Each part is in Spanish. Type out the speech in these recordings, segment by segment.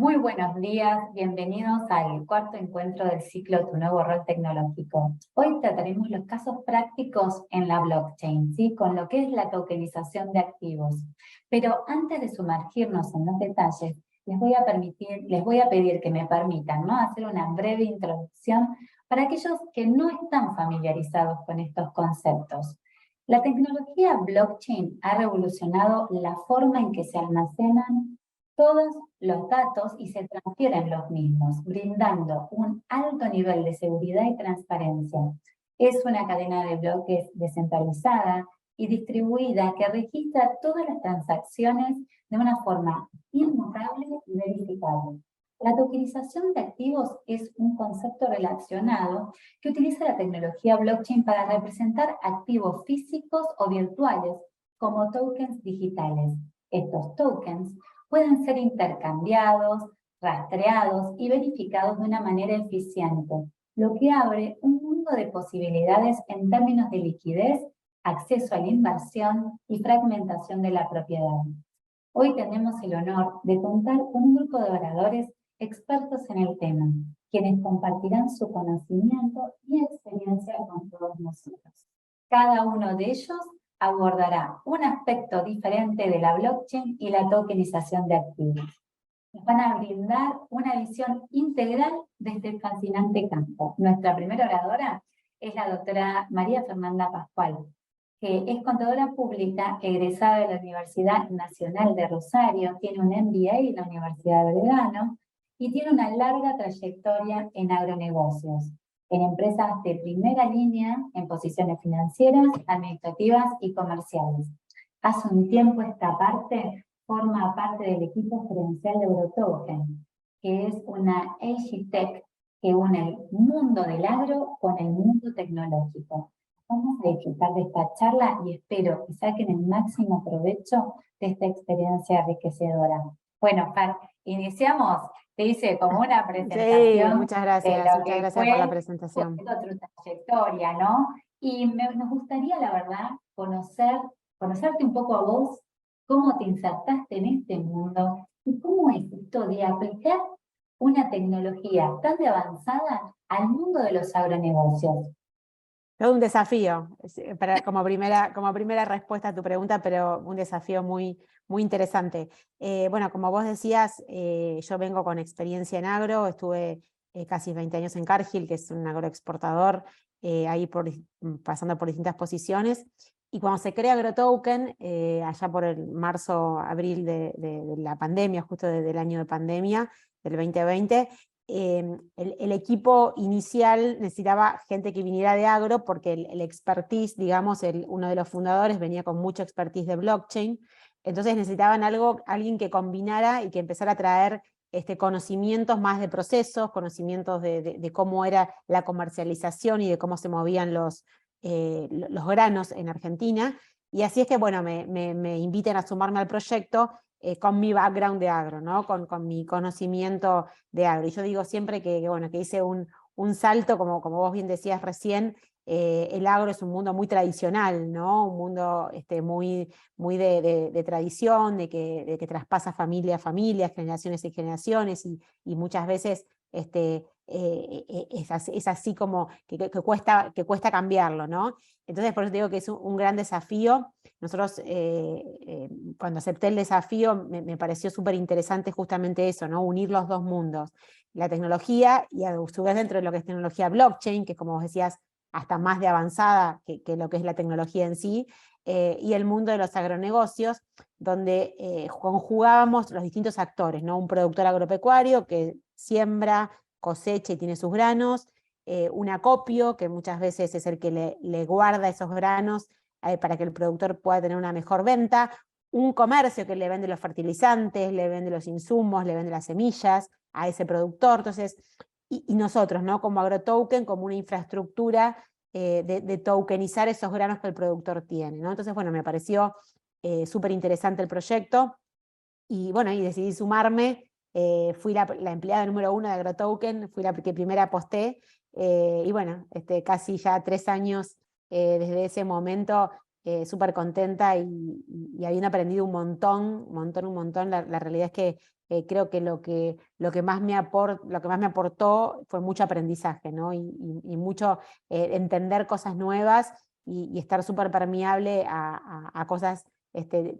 Muy buenos días, bienvenidos al cuarto encuentro del ciclo Tu Nuevo Rol Tecnológico. Hoy trataremos los casos prácticos en la blockchain, ¿sí? Con lo que es la tokenización de activos. Pero antes de sumergirnos en los detalles, les voy a pedir que me permitan, ¿no?, hacer una breve introducción para aquellos que no están familiarizados con estos conceptos. La tecnología blockchain ha revolucionado la forma en que se almacenan todos los datos y se transfieren los mismos, brindando un alto nivel de seguridad y transparencia. Es una cadena de bloques descentralizada y distribuida que registra todas las transacciones de una forma inmutable y verificable. La tokenización de activos es un concepto relacionado que utiliza la tecnología blockchain para representar activos físicos o virtuales como tokens digitales. Estos tokens pueden ser intercambiados, rastreados y verificados de una manera eficiente, lo que abre un mundo de posibilidades en términos de liquidez, acceso a la inversión y fragmentación de la propiedad. Hoy tenemos el honor de contar con un grupo de oradores expertos en el tema, quienes compartirán su conocimiento y experiencia con todos nosotros. Cada uno de ellos abordará un aspecto diferente de la blockchain y la tokenización de activos. Nos van a brindar una visión integral de este fascinante campo. Nuestra primera oradora es la doctora María Fernanda Pascual, que es contadora pública egresada de la Universidad Nacional de Rosario, tiene un MBA en la Universidad de Belgrano y tiene una larga trayectoria en agronegocios, en empresas de primera línea, en posiciones financieras, administrativas y comerciales. Hace un tiempo esta parte forma parte del equipo gerencial de Eurotoken, que es una AgTech que une el mundo del agro con el mundo tecnológico. Vamos a disfrutar de esta charla y espero que saquen el máximo provecho de esta experiencia enriquecedora. Bueno, Fer, iniciamos. Te hice como una presentación Sí, muchas de gracias lo que por la fue presentación. toda tu trayectoria, ¿no? Y nos gustaría, la verdad, conocerte un poco a vos, cómo te insertaste en este mundo y cómo es esto de aplicar una tecnología tan de avanzada al mundo de los agronegocios. Todo un desafío, como primera respuesta a tu pregunta, pero un desafío muy, muy interesante. Bueno, como vos decías, yo vengo con experiencia en agro, estuve casi 20 años en Cargill, que es un agroexportador, ahí pasando por distintas posiciones. Y cuando se crea Agrotoken, allá por el marzo-abril de la pandemia, justo del año de pandemia, del 2020, el equipo inicial necesitaba gente que viniera de agro porque el expertise, digamos, uno de los fundadores venía con mucha expertise de blockchain, entonces necesitaban alguien que combinara y que empezara a traer conocimientos más de procesos, conocimientos de cómo era la comercialización y de cómo se movían los granos en Argentina, y así es que, bueno, me invitan a sumarme al proyecto con mi background de agro, ¿no? Con mi conocimiento de agro. Y yo digo siempre bueno, que hice un salto, como vos bien decías recién, el agro es un mundo muy tradicional, ¿no? Un mundo muy, muy de tradición, de que traspasa familia a familia, generaciones y generaciones, y muchas veces es así como que cuesta cambiarlo, ¿no? Entonces por eso digo que es un gran desafío. Nosotros cuando acepté el desafío me pareció súper interesante justamente eso, ¿no? Unir los dos mundos, la tecnología y a su vez dentro de lo que es tecnología blockchain, que es, como vos decías, hasta más de avanzada que lo que es la tecnología en sí, y el mundo de los agronegocios, donde conjugábamos los distintos actores, ¿no? Un productor agropecuario que siembra, cosecha y tiene sus granos, un acopio, que muchas veces es el que le guarda esos granos para que el productor pueda tener una mejor venta, un comercio que le vende los fertilizantes, le vende los insumos, le vende las semillas a ese productor. Entonces, y nosotros, ¿no? Como Agrotoken, como una infraestructura de tokenizar esos granos que el productor tiene, ¿no? Entonces, bueno, me pareció súper interesante el proyecto, y bueno, y decidí sumarme. Fui la empleada número 1 de Agrotoken, fui la que primera aposté, y bueno, casi ya 3 años desde ese momento, súper contenta y habiendo aprendido un montón. La realidad es que creo que lo que más me aportó fue mucho aprendizaje, ¿no? Y mucho entender cosas nuevas y estar súper permeable a cosas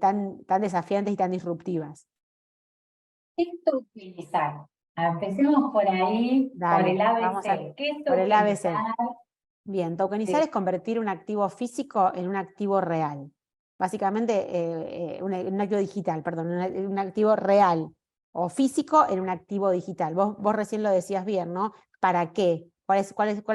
tan desafiantes y tan disruptivas. ¿Qué es tokenizar? Empecemos por ahí, por Dale, el vamos a ABC. ¿Qué es por el tokenizar? ABC. Bien, tokenizar Sí. es convertir un activo físico en un activo real. Básicamente, un activo digital, perdón, un activo real o físico en un activo digital. Vos recién lo decías bien, ¿no? ¿Para qué? ¿Cuáles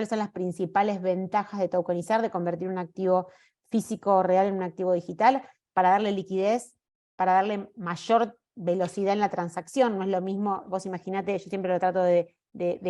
son las principales ventajas de tokenizar, de convertir un activo físico o real en un activo digital? Para darle liquidez, para darle mayor velocidad en la transacción. No es lo mismo, vos imaginate, yo siempre lo trato de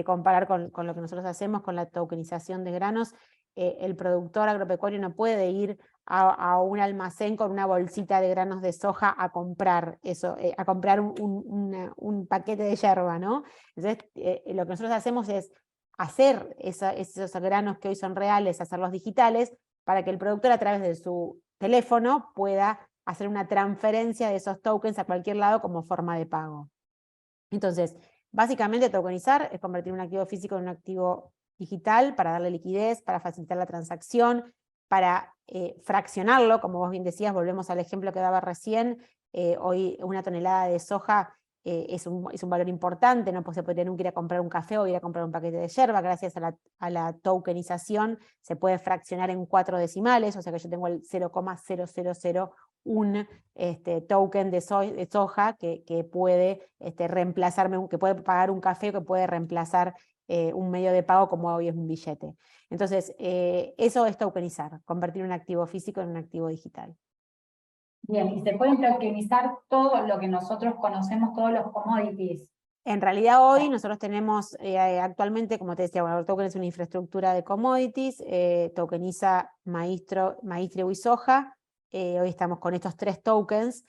comparar con lo que nosotros hacemos, con la tokenización de granos. El productor agropecuario no puede ir a un almacén con una bolsita de granos de soja a comprar eso, a comprar un paquete de yerba, ¿no? Entonces, lo que nosotros hacemos es hacer esos granos que hoy son reales, hacerlos digitales, para que el productor a través de su teléfono pueda hacer una transferencia de esos tokens a cualquier lado como forma de pago. Entonces, básicamente tokenizar es convertir un activo físico en un activo digital para darle liquidez, para facilitar la transacción, para fraccionarlo, como vos bien decías, volvemos al ejemplo que daba recién, hoy una tonelada de soja es un valor importante, no se puede tener que ir a comprar un café o ir a comprar un paquete de yerba. Gracias a la tokenización se puede fraccionar en 4 decimales, o sea que yo tengo el 0,0001 token de soja que puede reemplazarme, que puede pagar un café, que puede reemplazar un medio de pago como hoy es un billete. Entonces, eso es tokenizar, convertir un activo físico en un activo digital. Bien, y se pueden tokenizar todo lo que nosotros conocemos, todos los commodities. En realidad hoy nosotros tenemos actualmente, como te decía, bueno, token es una infraestructura de commodities, tokeniza maíz, trigo y soja. Hoy estamos con estos 3 tokens.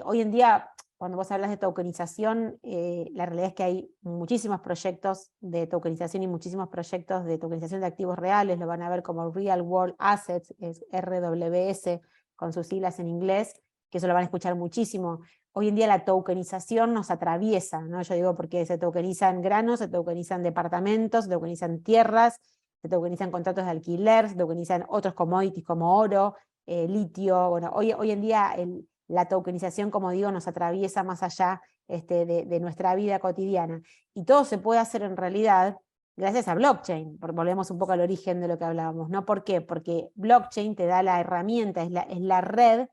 Hoy en día, cuando vos hablas de tokenización, la realidad es que hay muchísimos proyectos de tokenización y muchísimos proyectos de tokenización de activos reales, lo van a ver como Real World Assets, es RWS, con sus siglas en inglés, que eso lo van a escuchar muchísimo. Hoy en día la tokenización nos atraviesa, ¿no? Yo digo porque se tokenizan granos, se tokenizan departamentos, se tokenizan tierras, se tokenizan contratos de alquiler, se tokenizan otros commodities como oro, litio. Bueno, hoy en día la tokenización, como digo, nos atraviesa más allá de nuestra vida cotidiana. Y todo se puede hacer en realidad gracias a blockchain. Volvemos un poco al origen de lo que hablábamos, ¿no? ¿Por qué? Porque blockchain te da la herramienta, es la red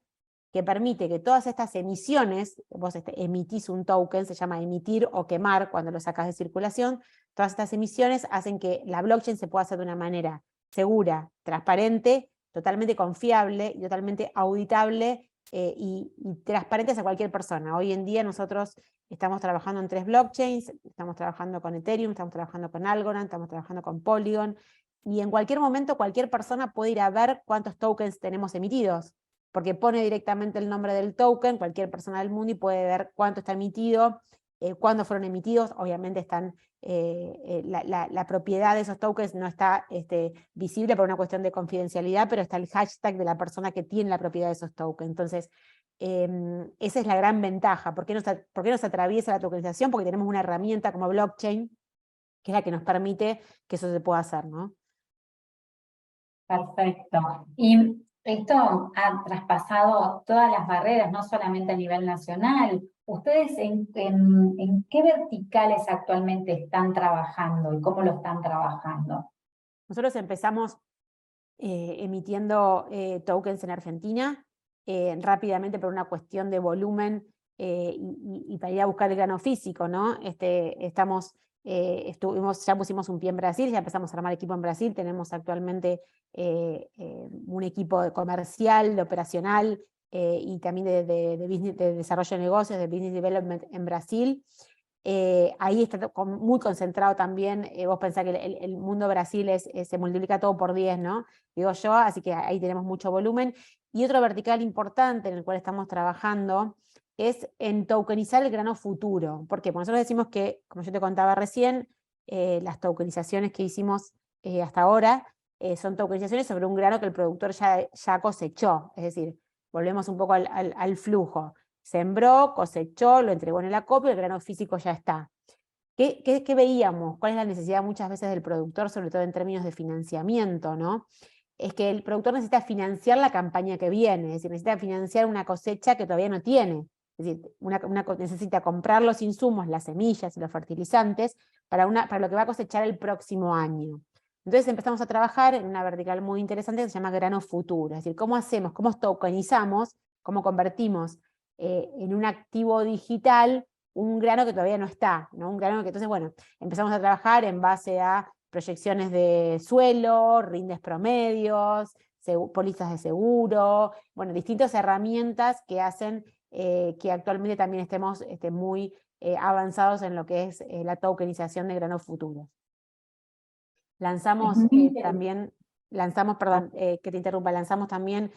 que permite que todas estas emisiones, vos emitís un token, se llama emitir o quemar cuando lo sacas de circulación, todas estas emisiones hacen que la blockchain se pueda hacer de una manera segura, transparente, totalmente confiable y totalmente auditable y transparente hacia cualquier persona. Hoy en día nosotros estamos trabajando en 3 blockchains, estamos trabajando con Ethereum, estamos trabajando con Algorand, estamos trabajando con Polygon, y en cualquier momento cualquier persona puede ir a ver cuántos tokens tenemos emitidos, porque pone directamente el nombre del token, cualquier persona del mundo, y puede ver cuánto está emitido, cuándo fueron emitidos. Obviamente están, la propiedad de esos tokens no está visible por una cuestión de confidencialidad, pero está el hashtag de la persona que tiene la propiedad de esos tokens. Entonces, esa es la gran ventaja. ¿Por qué nos atraviesa la tokenización? Porque tenemos una herramienta como blockchain, que es la que nos permite que eso se pueda hacer, ¿no? Perfecto. Y esto ha traspasado todas las barreras, no solamente a nivel nacional. ¿Ustedes en qué verticales actualmente están trabajando y cómo lo están trabajando? Nosotros empezamos emitiendo tokens en Argentina, rápidamente por una cuestión de volumen y para ir a buscar el grano físico, ¿no? Ya pusimos un pie en Brasil, ya empezamos a armar equipo en Brasil, tenemos actualmente un equipo comercial, de operacional y también de desarrollo de negocios, de business development en Brasil. Ahí está muy concentrado también, vos pensás que el mundo Brasil se multiplica todo por 10, ¿no? Digo yo, así que ahí tenemos mucho volumen. Y otro vertical importante en el cual estamos trabajando es en tokenizar el grano futuro. ¿Por qué? Porque nosotros decimos que, como yo te contaba recién, las tokenizaciones que hicimos hasta ahora son tokenizaciones sobre un grano que el productor ya cosechó. Es decir, volvemos un poco al flujo. sembró, cosechó, lo entregó en el acopio, el grano físico ya está. ¿Qué veíamos? ¿Cuál es la necesidad muchas veces del productor, sobre todo en términos de financiamiento, ¿no? Es que el productor necesita financiar la campaña que viene, es decir, necesita financiar una cosecha que todavía no tiene. Es decir, necesita comprar los insumos, las semillas y los fertilizantes para lo que va a cosechar el próximo año. Entonces empezamos a trabajar en una vertical muy interesante que se llama grano futuro. Es decir, ¿cómo hacemos? ¿Cómo tokenizamos? ¿Cómo convertimos en un activo digital un grano que todavía no está, ¿no? Un grano que entonces, bueno, empezamos a trabajar en base a proyecciones de suelo, rindes promedios, pólizas de seguro, bueno, distintas herramientas que hacen que actualmente también estemos muy avanzados en lo que es la tokenización de granos futuros. Lanzamos también, perdón, que te interrumpa, lanzamos también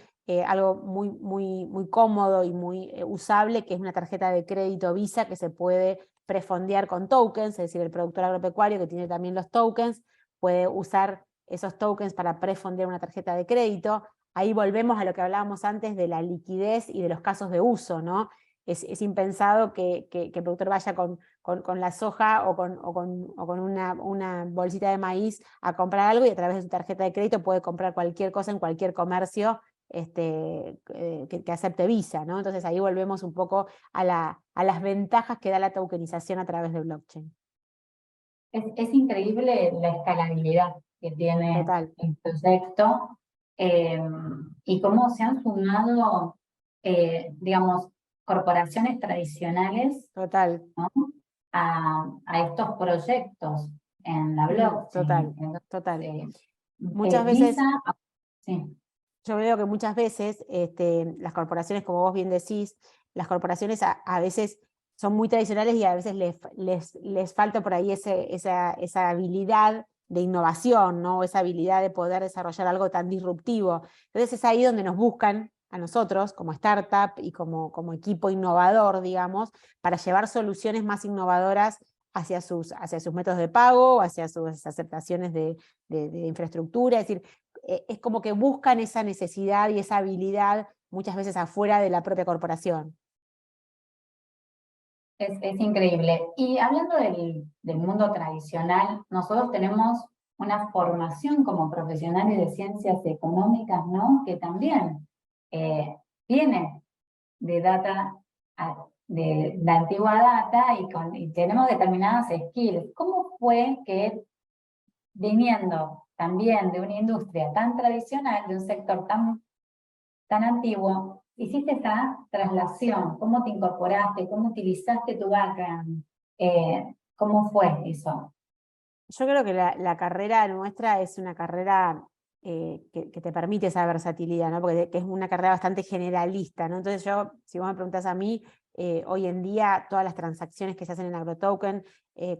algo muy cómodo y muy usable, que es una tarjeta de crédito Visa que se puede prefondear con tokens, es decir, el productor agropecuario que tiene también los tokens, puede usar esos tokens para prefondear una tarjeta de crédito. Ahí volvemos a lo que hablábamos antes de la liquidez y de los casos de uso, ¿no? Es impensado que el productor vaya con la soja o con una bolsita de maíz a comprar algo y a través de su tarjeta de crédito puede comprar cualquier cosa en cualquier comercio que acepte Visa, ¿no? Entonces ahí volvemos un poco a las ventajas que da la tokenización a través de blockchain. Es increíble la escalabilidad que tiene Total. el proyecto y cómo se han sumado, digamos, corporaciones tradicionales, Total. ¿no? a estos proyectos en la blockchain. Total, Entonces, total. Muchas veces, Visa, sí. yo veo que muchas veces las corporaciones, como vos bien decís, las corporaciones a veces son muy tradicionales y a veces les falta por ahí esa habilidad de innovación, ¿no? Esa habilidad de poder desarrollar algo tan disruptivo. Entonces es ahí donde nos buscan a nosotros como startup y como equipo innovador, digamos, para llevar soluciones más innovadoras hacia sus métodos de pago, hacia sus aceptaciones de infraestructura. Es decir, es como que buscan esa necesidad y esa habilidad muchas veces afuera de la propia corporación. Es increíble. Y hablando del mundo tradicional, nosotros tenemos una formación como profesionales de ciencias económicas, ¿no? Que también viene de data, de la antigua data y tenemos determinadas skills. ¿Cómo fue que viniendo también de una industria tan tradicional, de un sector tan antiguo, hiciste esa traslación? ¿Cómo te incorporaste? ¿Cómo utilizaste tu background? ¿Cómo fue eso? Yo creo que la carrera nuestra es una carrera que te permite esa versatilidad, ¿no? Porque que es una carrera bastante generalista, ¿no? Entonces si vos me preguntás a mí, hoy en día todas las transacciones que se hacen en AgroToken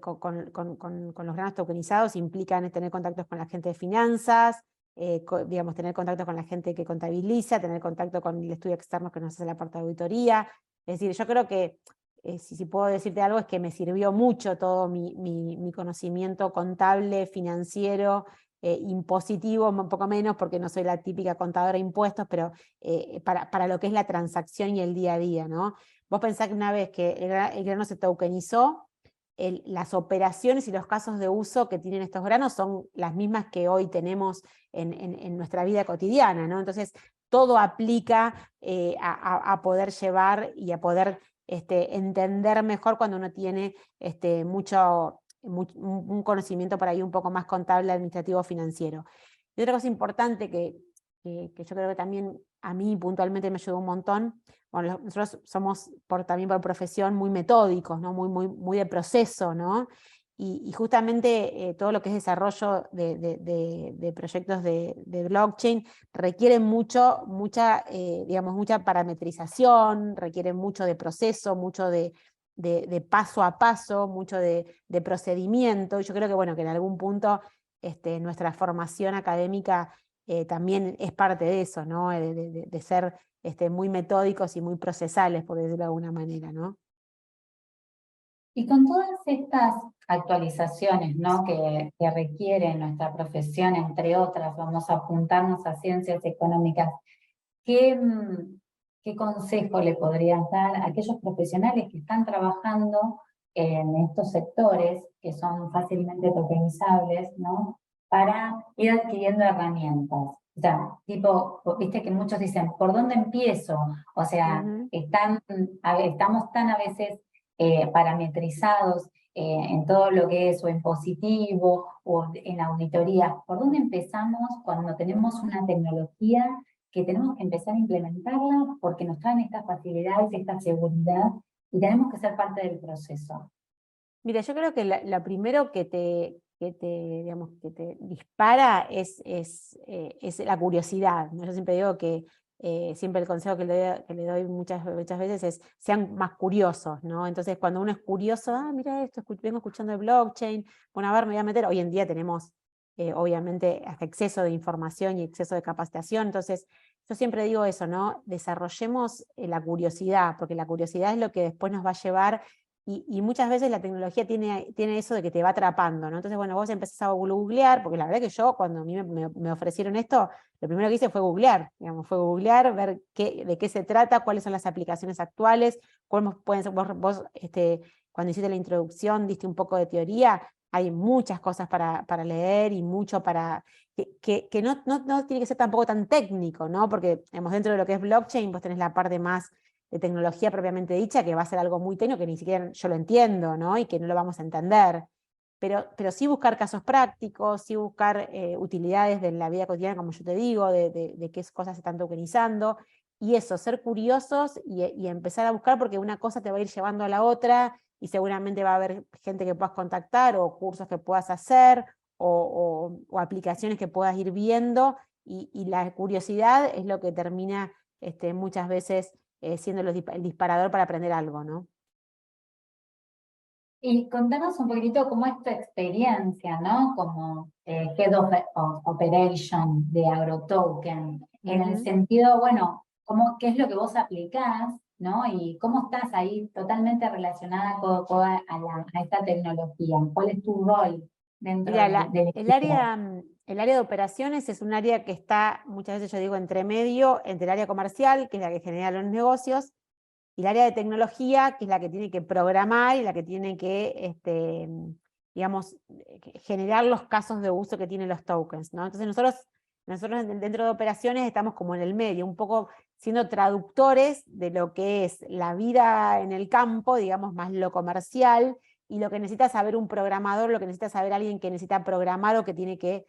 con los granos tokenizados implican tener contactos con la gente de finanzas, digamos, tener contacto con la gente que contabiliza, tener contacto con el estudio externo que nos hace la parte de auditoría. Es decir, yo creo que si puedo decirte algo, es que me sirvió mucho todo mi conocimiento contable, financiero, impositivo, un poco menos, porque no soy la típica contadora de impuestos, pero para lo que es la transacción y el día a día, ¿no? Vos pensás que una vez que el grano se tokenizó, las operaciones y los casos de uso que tienen estos granos son las mismas que hoy tenemos en nuestra vida cotidiana, ¿no? Entonces, todo aplica a poder llevar y a poder entender mejor cuando uno tiene un conocimiento por ahí un poco más contable, administrativo, financiero. Y otra cosa importante que yo creo que también a mí puntualmente me ayudó un montón, bueno, nosotros somos también por profesión muy metódicos, ¿no? Muy de proceso, ¿no? Y justamente todo lo que es desarrollo de proyectos de blockchain requiere mucha parametrización, requiere mucho de proceso, mucho de paso a paso, mucho de procedimiento. Y yo creo que, bueno, que en algún punto nuestra formación académica también es parte de eso, ¿no? De ser muy metódicos y muy procesales, por decirlo de alguna manera, ¿no? Y con todas estas actualizaciones, ¿no? que requiere nuestra profesión, entre otras, vamos a apuntarnos a ciencias económicas, ¿qué ¿qué consejo le podrías dar a aquellos profesionales que están trabajando en estos sectores que son fácilmente tokenizables, ¿no? Para ir adquiriendo herramientas? O sea, tipo, viste que muchos dicen, ¿por dónde empiezo? O sea, Ujú. estamos tan a veces parametrizados en todo lo que es o en positivo o en auditoría. ¿Por dónde empezamos cuando tenemos una tecnología que tenemos que empezar a implementarla porque nos traen estas facilidades, esta seguridad y tenemos que ser parte del proceso? Mira, yo creo que lo primero digamos, que te dispara es la curiosidad, ¿no? Yo siempre digo que siempre el consejo que le doy muchas veces es sean más curiosos, ¿no? Entonces, cuando uno es curioso, mira esto, vengo escuchando de blockchain, bueno, a ver, me voy a meter. Hoy en día tenemos, obviamente, hasta exceso de información y exceso de capacitación, entonces yo siempre digo eso, ¿no? Desarrollemos la curiosidad, porque la curiosidad es lo que después nos va a llevar. Y muchas veces la tecnología tiene eso de que te va atrapando, ¿no? Entonces, bueno, vos empezás a googlear, porque la verdad que yo, cuando a mí me ofrecieron esto, lo primero que hice fue googlear, digamos, fue googlear, ver de qué se trata, cuáles son las aplicaciones actuales, cómo pueden ser, vos cuando hiciste la introducción, diste un poco de teoría, hay muchas cosas para leer y mucho para, que no tiene que ser tampoco tan técnico, ¿no? Porque, digamos, dentro de lo que es blockchain, vos tenés la parte más de tecnología propiamente dicha, que va a ser algo muy técnico que ni siquiera yo lo entiendo, ¿no? Y que no lo vamos a entender. Pero sí buscar casos prácticos, sí buscar utilidades de la vida cotidiana, como yo te digo, de qué cosas se están tokenizando, y eso, ser curiosos y empezar a buscar, porque una cosa te va a ir llevando a la otra, y seguramente va a haber gente que puedas contactar, o cursos que puedas hacer, o aplicaciones que puedas ir viendo, y la curiosidad es lo que termina muchas veces siendo el disparador para aprender algo, ¿no? Y contanos un poquitito cómo es tu experiencia, ¿no? Como Head of Operation de AgroToken, en el Ujú. sentido, bueno, qué es lo que vos aplicás, ¿no? Y cómo estás ahí totalmente relacionada a esta tecnología. ¿Cuál es tu rol dentro Mira, del equipo? el área de operaciones es un área que está, muchas veces yo digo, entre medio, entre el área comercial, que es la que genera los negocios, y el área de tecnología, que es la que tiene que programar y la que tiene que, digamos, generar los casos de uso que tienen los tokens, ¿no? Entonces nosotros dentro de operaciones estamos como en el medio, un poco siendo traductores de lo que es la vida en el campo, digamos, más lo comercial, y lo que necesita saber un programador, lo que necesita saber alguien que necesita programar o que tiene que,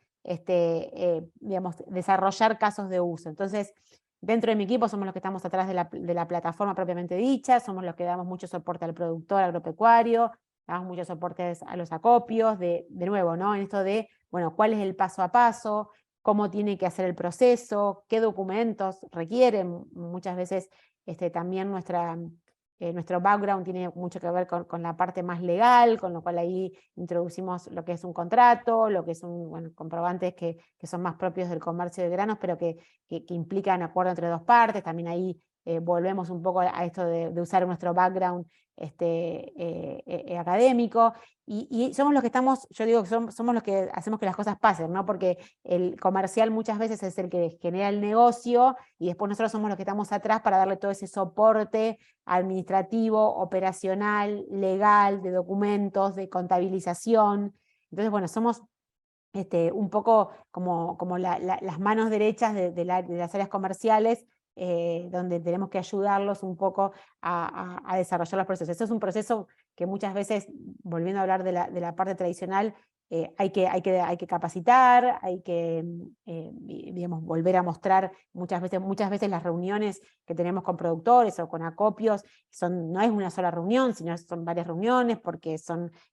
digamos, desarrollar casos de uso. Entonces, dentro de mi equipo somos los que estamos atrás de la plataforma propiamente dicha, somos los que damos mucho soporte al productor agropecuario, damos muchos soportes a los acopios, de nuevo, ¿no? En esto de, bueno, cuál es el paso a paso, cómo tiene que hacer el proceso, qué documentos requieren. Muchas veces también nuestro background tiene mucho que ver con la parte más legal, con lo cual ahí introducimos lo que es un contrato, lo que es comprobantes que son más propios del comercio de granos, pero que implican acuerdo entre dos partes. También ahí volvemos un poco a esto de usar nuestro background académico, y somos los que estamos, yo digo que somos los que hacemos que las cosas pasen, ¿no? Porque el comercial muchas veces es el que genera el negocio, y después nosotros somos los que estamos atrás para darle todo ese soporte administrativo, operacional, legal, de documentos, de contabilización. Entonces, bueno, somos un poco como las manos derechas de las áreas comerciales, donde tenemos que ayudarlos un poco a desarrollar los procesos. Eso es un proceso que muchas veces, volviendo a hablar de la parte tradicional, hay que capacitar, hay que, digamos, volver a mostrar muchas veces las reuniones que tenemos con productores o con acopios, no es una sola reunión, sino son varias reuniones, porque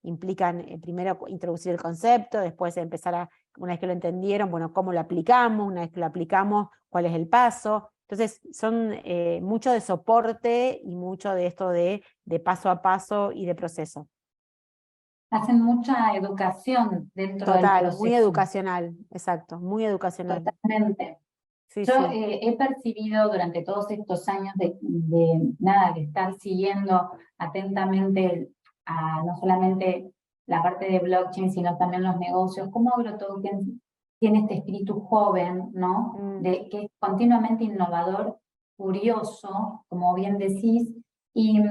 implican primero introducir el concepto, después empezar una vez que lo entendieron, bueno, cómo lo aplicamos, una vez que lo aplicamos, cuál es el paso. Entonces son mucho de soporte y mucho de esto de paso a paso y de proceso. Hacen mucha educación dentro del Total, muy proceso, educacional, exacto, muy educacional. totalmente. Sí, Yo sí. he percibido durante todos estos años de estar siguiendo atentamente no solamente la parte de blockchain, sino también los negocios, cómo AgroToken tiene este espíritu joven, ¿no? Mm, Que es continuamente innovador, curioso, como bien decís, y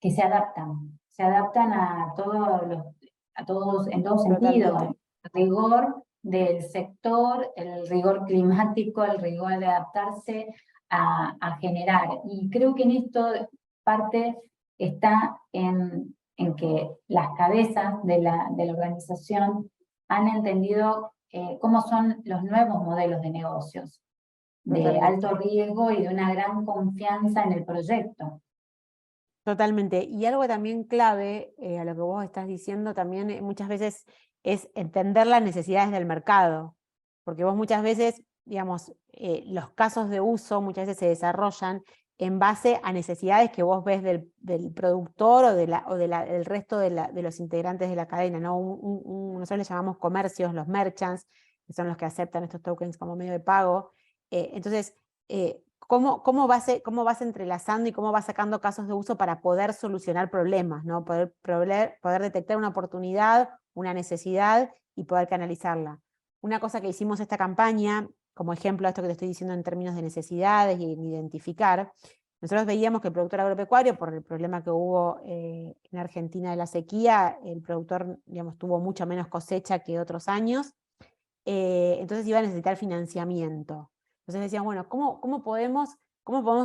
que se adaptan a todos en todo sentido, Totalmente. el rigor del sector, el rigor climático, el rigor de adaptarse a generar. Y creo que en esto parte está en que las cabezas de la organización han entendido cómo son los nuevos modelos de negocios, de Totalmente. alto riesgo y de una gran confianza en el proyecto. Totalmente. Y algo también clave a lo que vos estás diciendo también muchas veces es entender las necesidades del mercado. Porque vos muchas veces, digamos, los casos de uso muchas veces se desarrollan en base a necesidades que vos ves del productor o del resto de los integrantes de la cadena, ¿no? Nosotros le llamamos comercios, los merchants, que son los que aceptan estos tokens como medio de pago. Entonces, ¿cómo vas entrelazando y cómo vas sacando casos de uso para poder solucionar problemas, ¿no? Poder detectar una oportunidad, una necesidad y poder canalizarla. Una cosa que hicimos esta campaña, como ejemplo a esto que te estoy diciendo en términos de necesidades y en identificar, nosotros veíamos que el productor agropecuario, por el problema que hubo en Argentina de la sequía, el productor, digamos, tuvo mucho menos cosecha que otros años, entonces iba a necesitar financiamiento. Entonces decían, bueno, ¿cómo podemos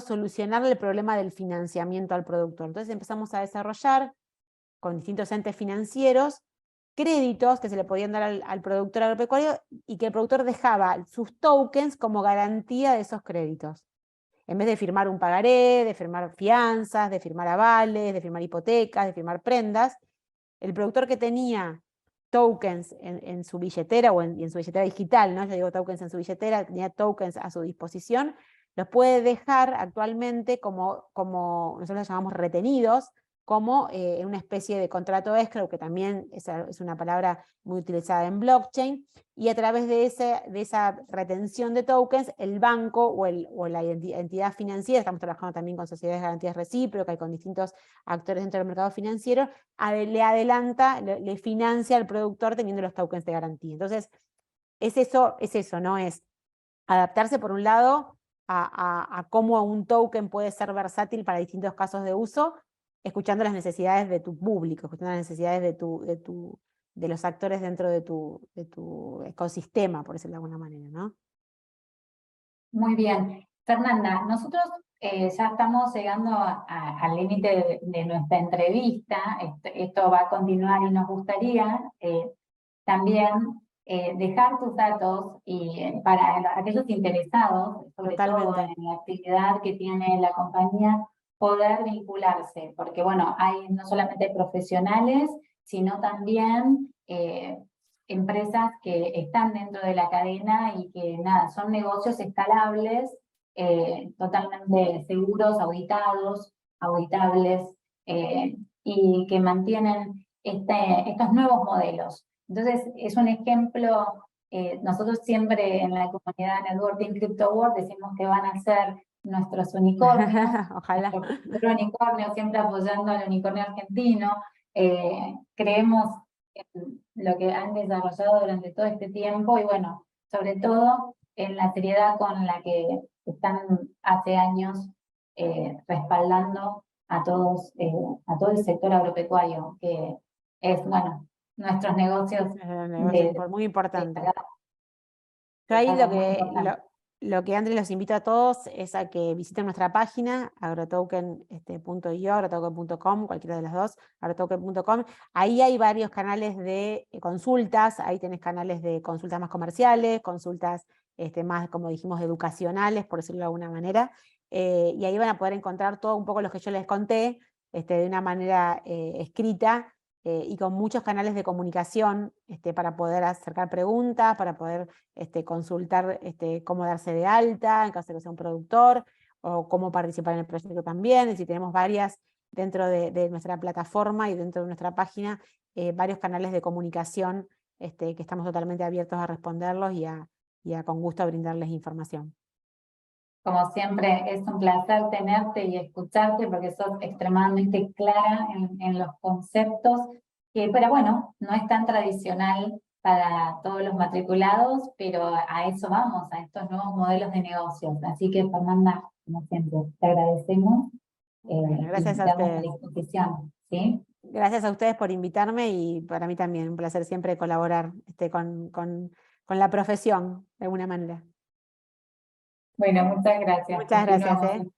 solucionarle el problema del financiamiento al productor? Entonces empezamos a desarrollar con distintos entes financieros créditos que se le podían dar al productor agropecuario y que el productor dejaba sus tokens como garantía de esos créditos. En vez de firmar un pagaré, de firmar fianzas, de firmar avales, de firmar hipotecas, de firmar prendas, el productor que tenía tokens en su billetera y en su billetera digital, ¿no? Yo digo tokens en su billetera, tenía tokens a su disposición, los puede dejar actualmente como nosotros los llamamos retenidos, como una especie de contrato escrow, que también es una palabra muy utilizada en blockchain, y a través de esa retención de tokens, el banco o la entidad financiera, estamos trabajando también con sociedades de garantías recíprocas y con distintos actores dentro del mercado financiero, le adelanta, le financia al productor teniendo los tokens de garantía. Entonces, es eso, ¿no? Es adaptarse por un lado a cómo un token puede ser versátil para distintos casos de uso, escuchando las necesidades de tu público, escuchando las necesidades de los actores dentro de tu ecosistema, por decirlo de alguna manera, ¿no? Muy bien. Fernanda, nosotros ya estamos llegando al límite de nuestra entrevista. Esto va a continuar y nos gustaría también dejar tus datos y para aquellos interesados, sobre todo Totalmente. en la actividad que tiene la compañía, poder vincularse, porque bueno, hay no solamente profesionales, sino también empresas que están dentro de la cadena y que nada, son negocios escalables, totalmente seguros, auditables, y que mantienen estos nuevos modelos. Entonces, es un ejemplo, nosotros siempre en la comunidad Networking Crypto World decimos que van a ser nuestros unicornios, Ojalá. nuestro unicornio, siempre apoyando al unicornio argentino. Creemos en lo que han desarrollado durante todo este tiempo y bueno, sobre todo en la seriedad con la que están hace años respaldando a todos, a todo el sector agropecuario, que es, bueno, nuestros negocios Es un negocio de muy importante. Yo ahí escala muy importante. lo que André los invito a todos es a que visiten nuestra página, agrotoken.io, agrotoken.com, cualquiera de las dos, agrotoken.com. Ahí hay varios canales de consultas, ahí tenés canales de consultas más comerciales, consultas más, como dijimos, educacionales, por decirlo de alguna manera, y ahí van a poder encontrar todo un poco lo que yo les conté, de una manera escrita, y con muchos canales de comunicación para poder acercar preguntas, para poder consultar cómo darse de alta en caso de que sea un productor, o cómo participar en el proyecto también. Es decir, tenemos varias dentro de nuestra plataforma y dentro de nuestra página, varios canales de comunicación que estamos totalmente abiertos a responderlos y a con gusto a brindarles información. Como siempre, es un placer tenerte y escucharte porque sos extremadamente clara en los conceptos, que, pero bueno, no es tan tradicional para todos los matriculados, pero a eso vamos, a estos nuevos modelos de negocios. Así que, Fernanda, como siempre, te agradecemos Bueno, y gracias a quedamos a ustedes. disposición, ¿sí? Gracias a ustedes por invitarme y para mí también un placer siempre colaborar con la profesión, de alguna manera. Bueno, muchas gracias. Muchas gracias, Continuamos. ¿eh?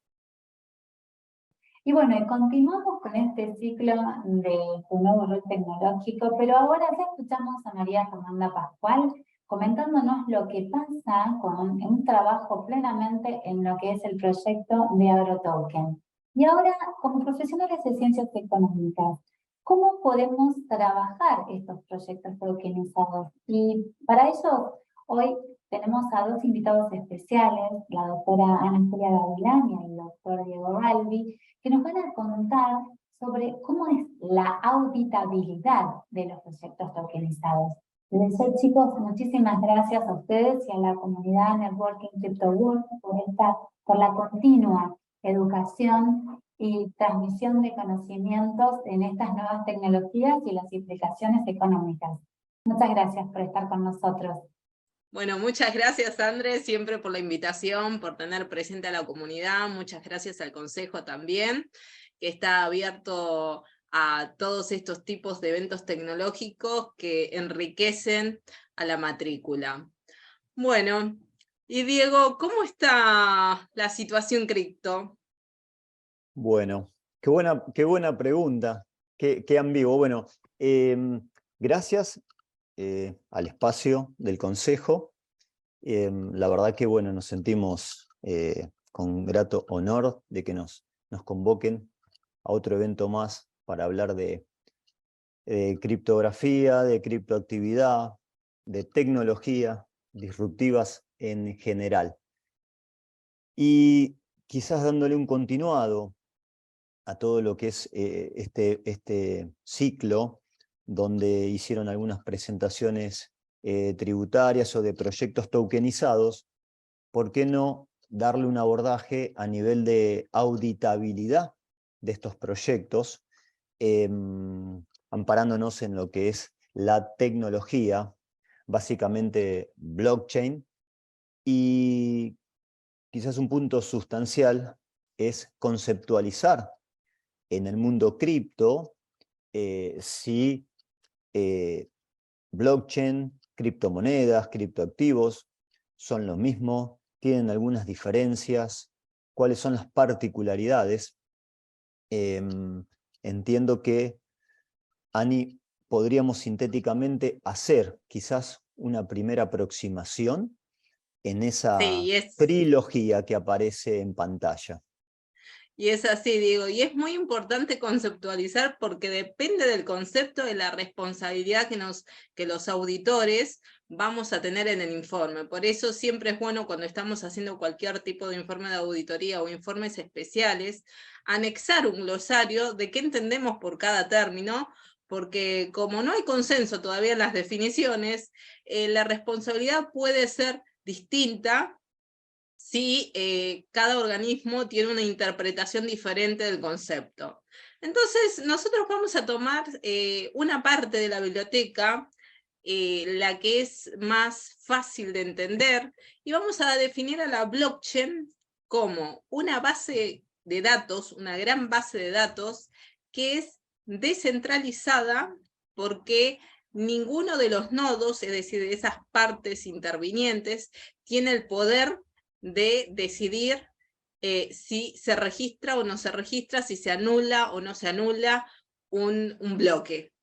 Y bueno, y continuamos con este ciclo de tu nuevo rol tecnológico, pero ahora ya escuchamos a María Fernanda Pascual comentándonos lo que pasa con un trabajo plenamente en lo que es el proyecto de AgroToken. Y ahora, como profesionales de ciencias económicas, ¿cómo podemos trabajar estos proyectos tokenizados? Y para eso, hoy tenemos a dos invitados especiales, la doctora Ana Julia Gavilán y el doctor Diego Balbi, que nos van a contar sobre cómo es la auditabilidad de los proyectos tokenizados. Les deseo, chicos, muchísimas gracias a ustedes y a la comunidad Networking Crypto World por la continua educación y transmisión de conocimientos en estas nuevas tecnologías y las implicaciones económicas. Muchas gracias por estar con nosotros. Bueno, muchas gracias, Andrés, siempre por la invitación, por tener presente a la comunidad. Muchas gracias al Consejo también, que está abierto a todos estos tipos de eventos tecnológicos que enriquecen a la matrícula. Bueno, y Diego, ¿cómo está la situación cripto? Bueno, qué buena pregunta, qué ambiguo. Bueno, gracias al espacio del Consejo. La verdad que bueno, nos sentimos con grato honor de que nos convoquen a otro evento más para hablar de criptografía, de criptoactividad, de tecnología disruptivas en general. Y quizás dándole un continuado a todo lo que es este ciclo, donde hicieron algunas presentaciones tributarias o de proyectos tokenizados, ¿por qué no darle un abordaje a nivel de auditabilidad de estos proyectos, amparándonos en lo que es la tecnología, básicamente blockchain, y quizás un punto sustancial es conceptualizar en el mundo cripto si blockchain, criptomonedas, criptoactivos son lo mismo, tienen algunas diferencias, cuáles son las particularidades. Entiendo que, Ani, podríamos sintéticamente hacer quizás una primera aproximación en esa Sí, trilogía que aparece en pantalla. y es así, digo, y es muy importante conceptualizar porque depende del concepto de la responsabilidad que los auditores vamos a tener en el informe. Por eso siempre es bueno cuando estamos haciendo cualquier tipo de informe de auditoría o informes especiales, anexar un glosario de qué entendemos por cada término, porque como no hay consenso todavía en las definiciones, la responsabilidad puede ser distinta si cada organismo tiene una interpretación diferente del concepto. Entonces, nosotros vamos a tomar una parte de la biblioteca, la que es más fácil de entender, y vamos a definir a la blockchain como una base de datos, una gran base de datos, que es descentralizada porque ninguno de los nodos, es decir, de esas partes intervinientes, tiene el poder de decidir si se registra o no se registra, si se anula o no se anula un bloque,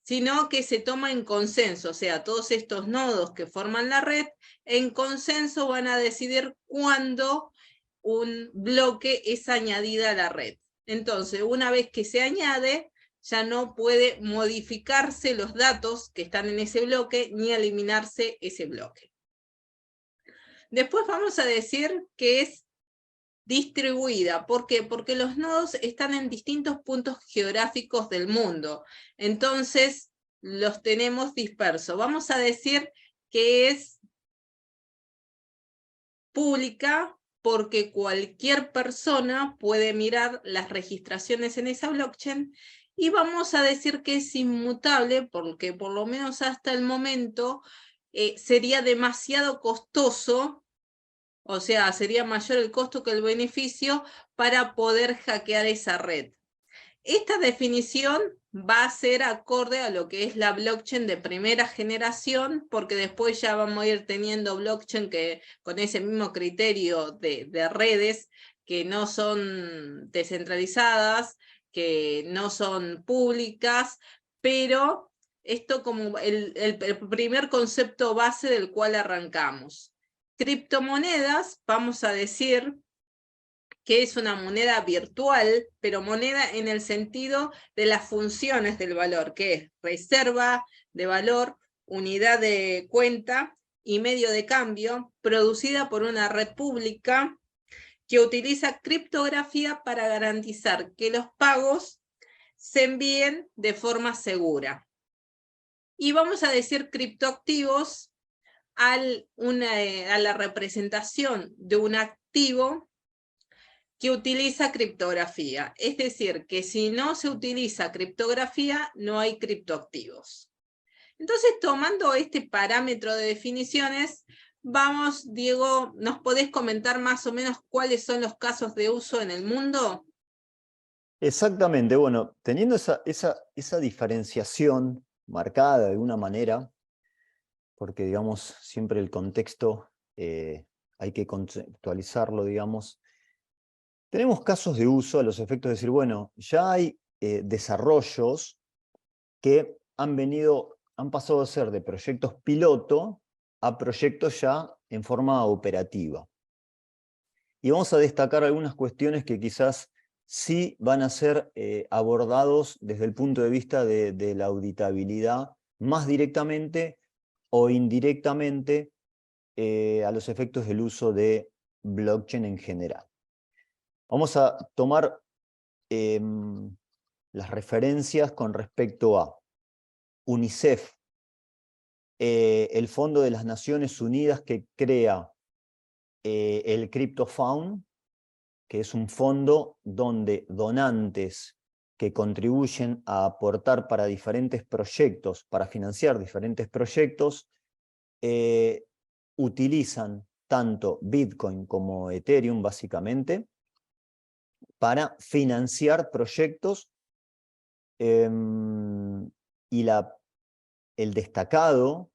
sino que se toma en consenso, o sea, todos estos nodos que forman la red, en consenso van a decidir cuándo un bloque es añadido a la red. Entonces, una vez que se añade, ya no puede modificarse los datos que están en ese bloque, ni eliminarse ese bloque. Después vamos a decir que es distribuida. ¿Por qué? Porque los nodos están en distintos puntos geográficos del mundo. Entonces, los tenemos dispersos. Vamos a decir que es pública porque cualquier persona puede mirar las registraciones en esa blockchain Y vamos a decir que es inmutable porque por lo menos hasta el momento sería demasiado costoso, o sea, sería mayor el costo que el beneficio para poder hackear esa red. Esta definición va a ser acorde a lo que es la blockchain de primera generación, porque después ya vamos a ir teniendo blockchain que con ese mismo criterio de redes que no son descentralizadas, que no son públicas, pero esto como el primer concepto base del cual arrancamos. Criptomonedas, vamos a decir que es una moneda virtual, pero moneda en el sentido de las funciones del valor, que es reserva de valor, unidad de cuenta y medio de cambio, producida por una red pública que utiliza criptografía para garantizar que los pagos se envíen de forma segura. Y vamos a decir criptoactivos a la representación de un activo que utiliza criptografía. Es decir, que si no se utiliza criptografía, no hay criptoactivos. Entonces, tomando este parámetro de definiciones, vamos, Diego, ¿nos podés comentar más o menos cuáles son los casos de uso en el mundo? Exactamente, bueno, teniendo esa diferenciación marcada de alguna manera, porque digamos, siempre el contexto hay que conceptualizarlo, digamos. Tenemos casos de uso a los efectos de decir, bueno, ya hay desarrollos que han pasado a ser de proyectos piloto a proyectos ya en forma operativa. Y vamos a destacar algunas cuestiones que quizás sí van a ser abordados desde el punto de vista de la auditabilidad, más directamente o indirectamente a los efectos del uso de blockchain en general. Vamos a tomar las referencias con respecto a UNICEF, el Fondo de las Naciones Unidas que crea el CryptoFound, que es un fondo donde donantes que contribuyen a aportar para diferentes proyectos, para financiar diferentes proyectos, utilizan tanto Bitcoin como Ethereum, básicamente, para financiar proyectos y el destacado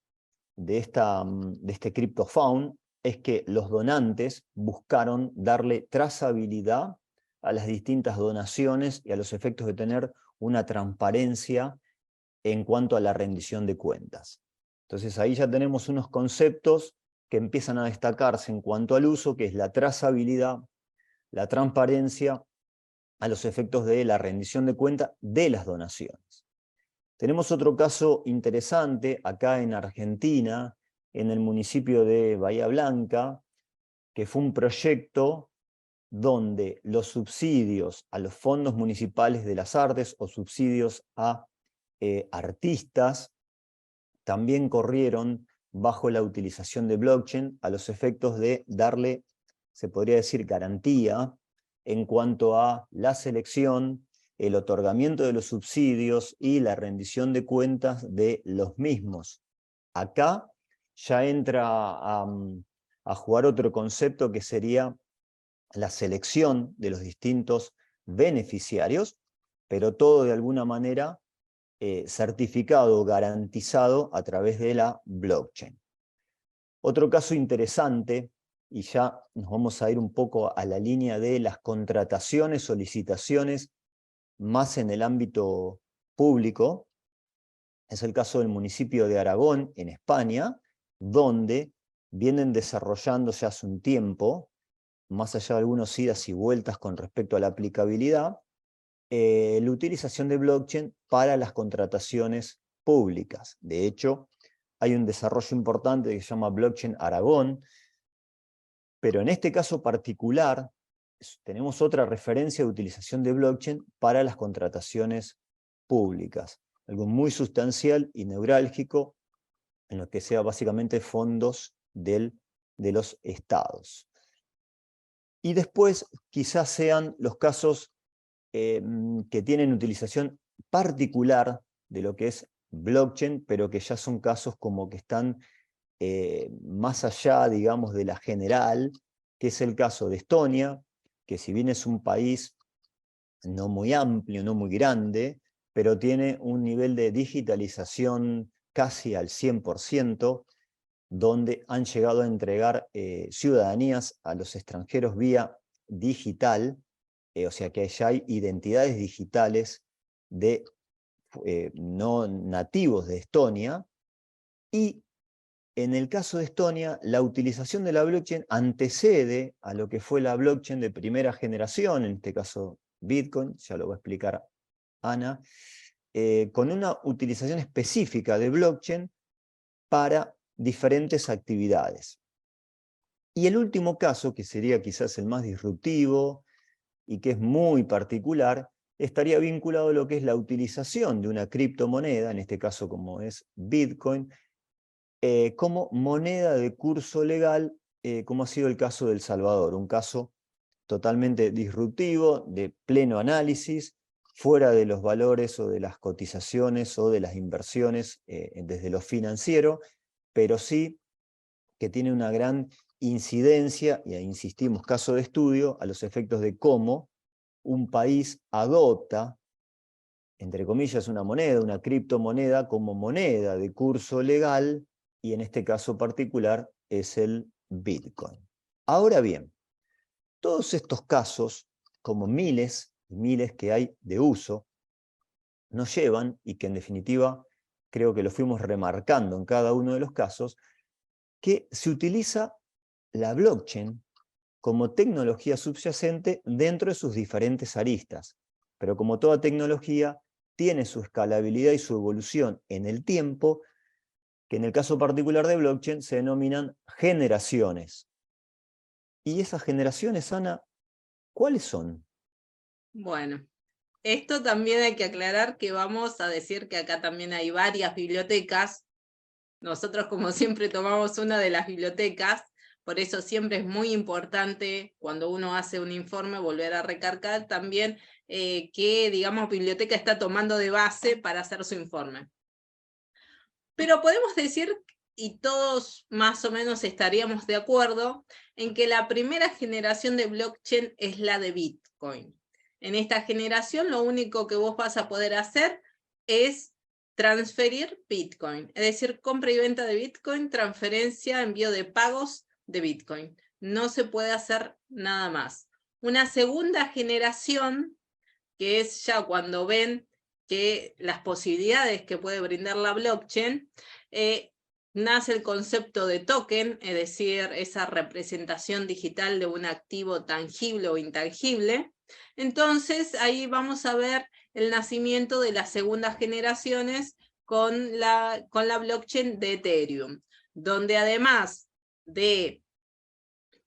de este CryptoFound es que los donantes buscaron darle trazabilidad a las distintas donaciones y a los efectos de tener una transparencia en cuanto a la rendición de cuentas. Entonces ahí ya tenemos unos conceptos que empiezan a destacarse en cuanto al uso, que es la trazabilidad, la transparencia, a los efectos de la rendición de cuenta de las donaciones. Tenemos otro caso interesante acá en Argentina, en el municipio de Bahía Blanca, que fue un proyecto donde los subsidios a los fondos municipales de las artes o subsidios a artistas también corrieron bajo la utilización de blockchain a los efectos de darle, se podría decir, garantía en cuanto a la selección, el otorgamiento de los subsidios y la rendición de cuentas de los mismos. Acá ya entra a jugar otro concepto que sería la selección de los distintos beneficiarios, pero todo de alguna manera certificado, garantizado a través de la blockchain. Otro caso interesante, y ya nos vamos a ir un poco a la línea de las contrataciones o licitaciones más en el ámbito público, es el caso del municipio de Aragón, en España, donde vienen desarrollándose hace un tiempo, más allá de algunos idas y vueltas con respecto a la aplicabilidad, la utilización de blockchain para las contrataciones públicas. De hecho, hay un desarrollo importante que se llama Blockchain Aragón, pero en este caso particular tenemos otra referencia de utilización de blockchain para las contrataciones públicas, algo muy sustancial y neurálgico en lo que sea básicamente fondos de los estados. Y después quizás sean los casos que tienen utilización particular de lo que es blockchain, pero que ya son casos como que están más allá, digamos, de la general, que es el caso de Estonia, que si bien es un país no muy amplio, no muy grande, pero tiene un nivel de digitalización casi al 100%, donde han llegado a entregar ciudadanías a los extranjeros vía digital, o sea que ya hay identidades digitales de no nativos de Estonia, y en el caso de Estonia, la utilización de la blockchain antecede a lo que fue la blockchain de primera generación, en este caso Bitcoin, ya lo va a explicar Ana, con una utilización específica de blockchain para diferentes actividades. Y el último caso, que sería quizás el más disruptivo y que es muy particular, estaría vinculado a lo que es la utilización de una criptomoneda, en este caso como es Bitcoin, como moneda de curso legal, como ha sido el caso de El Salvador, un caso totalmente disruptivo, de pleno análisis, fuera de los valores o de las cotizaciones o de las inversiones desde lo financiero, pero sí que tiene una gran incidencia, y ahí insistimos, caso de estudio, a los efectos de cómo un país adopta, entre comillas, una moneda, una criptomoneda, como moneda de curso legal, y en este caso particular es el Bitcoin. Ahora bien, todos estos casos, como miles y miles que hay de uso, nos llevan, y que en definitiva creo que lo fuimos remarcando en cada uno de los casos, que se utiliza la blockchain como tecnología subyacente dentro de sus diferentes aristas. Pero como toda tecnología, tiene su escalabilidad y su evolución en el tiempo, que en el caso particular de blockchain se denominan generaciones. Y esas generaciones, Ana, ¿cuáles son? Bueno, esto también hay que aclarar que vamos a decir que acá también hay varias bibliotecas. Nosotros, como siempre, tomamos una de las bibliotecas, por eso siempre es muy importante cuando uno hace un informe volver a recargar también qué, digamos, biblioteca está tomando de base para hacer su informe. Pero podemos decir, y todos más o menos estaríamos de acuerdo, en que la primera generación de blockchain es la de Bitcoin. En esta generación lo único que vos vas a poder hacer es transferir Bitcoin, es decir, compra y venta de Bitcoin, transferencia, envío de pagos de Bitcoin. No se puede hacer nada más. Una segunda generación, que es ya cuando ven que las posibilidades que puede brindar la blockchain, nace el concepto de token, es decir, esa representación digital de un activo tangible o intangible. Entonces ahí vamos a ver el nacimiento de las segundas generaciones con la blockchain de Ethereum, donde además de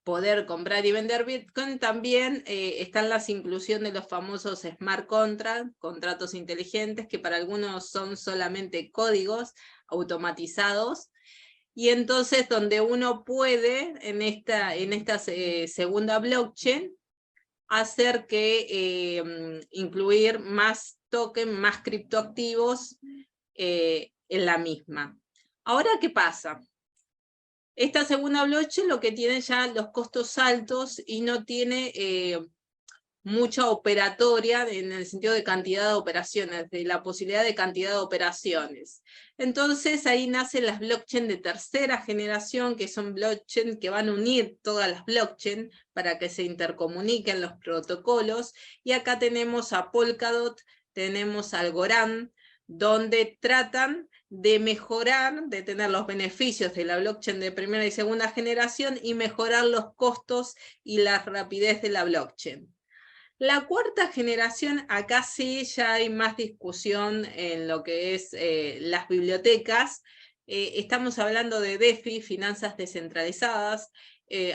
poder comprar y vender Bitcoin, también están las inclusiones de los famosos smart contracts, contratos inteligentes, que para algunos son solamente códigos automatizados, y entonces donde uno puede, en esta segunda blockchain, hacer que incluir más tokens, más criptoactivos en la misma. Ahora, ¿qué pasa? Esta segunda blockchain lo que tiene ya los costos altos y no tiene mucha operatoria en el sentido de cantidad de operaciones, de la posibilidad de cantidad de operaciones. Entonces ahí nacen las blockchain de tercera generación, que son blockchain que van a unir todas las blockchain para que se intercomuniquen los protocolos. Y acá tenemos a Polkadot, tenemos a Algorand, donde tratan de mejorar, de tener los beneficios de la blockchain de primera y segunda generación y mejorar los costos y la rapidez de la blockchain. La cuarta generación, acá sí ya hay más discusión en lo que es las bibliotecas. Estamos hablando de DeFi, finanzas descentralizadas.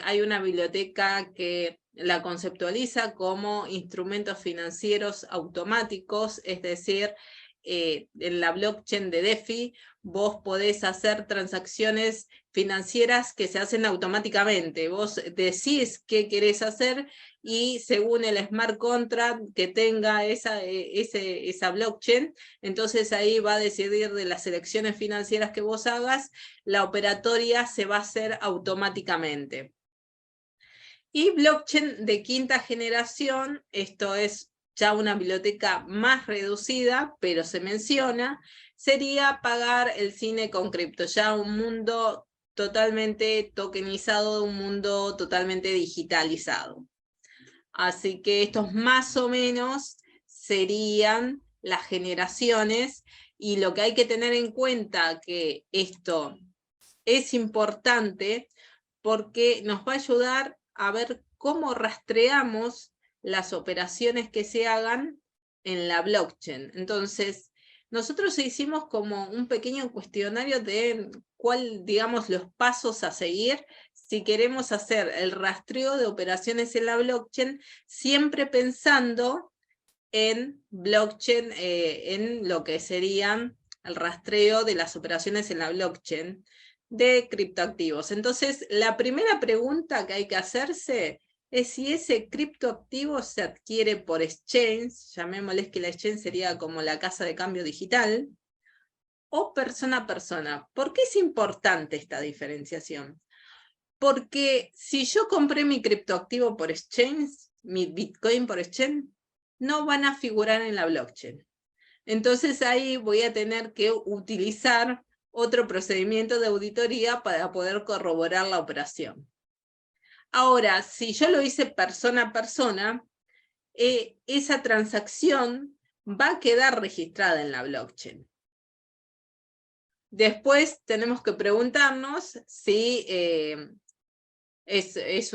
Hay una biblioteca que la conceptualiza como instrumentos financieros automáticos, es decir, en la blockchain de DeFi vos podés hacer transacciones financieras que se hacen automáticamente. Vos decís qué querés hacer y según el smart contract que tenga esa blockchain, entonces ahí va a decidir de las selecciones financieras que vos hagas, la operatoria se va a hacer automáticamente. Y blockchain de quinta generación, esto es ya una biblioteca más reducida, pero se menciona, sería pagar el cine con cripto, ya un mundo totalmente tokenizado, un mundo totalmente digitalizado. Así que estos más o menos serían las generaciones, y lo que hay que tener en cuenta que esto es importante porque nos va a ayudar a ver cómo rastreamos las operaciones que se hagan en la blockchain. Entonces, nosotros hicimos como un pequeño cuestionario de cuál, digamos, los pasos a seguir si queremos hacer el rastreo de operaciones en la blockchain, siempre pensando en blockchain, en lo que serían el rastreo de las operaciones en la blockchain de criptoactivos. Entonces, la primera pregunta que hay que hacerse es si ese criptoactivo se adquiere por exchange, llamémosles que la exchange sería como la casa de cambio digital, o persona a persona. ¿Por qué es importante esta diferenciación? Porque si yo compré mi criptoactivo por exchange, mi Bitcoin por exchange, no van a figurar en la blockchain. Entonces ahí voy a tener que utilizar otro procedimiento de auditoría para poder corroborar la operación. Ahora, si yo lo hice persona a persona, esa transacción va a quedar registrada en la blockchain. Después tenemos que preguntarnos si ese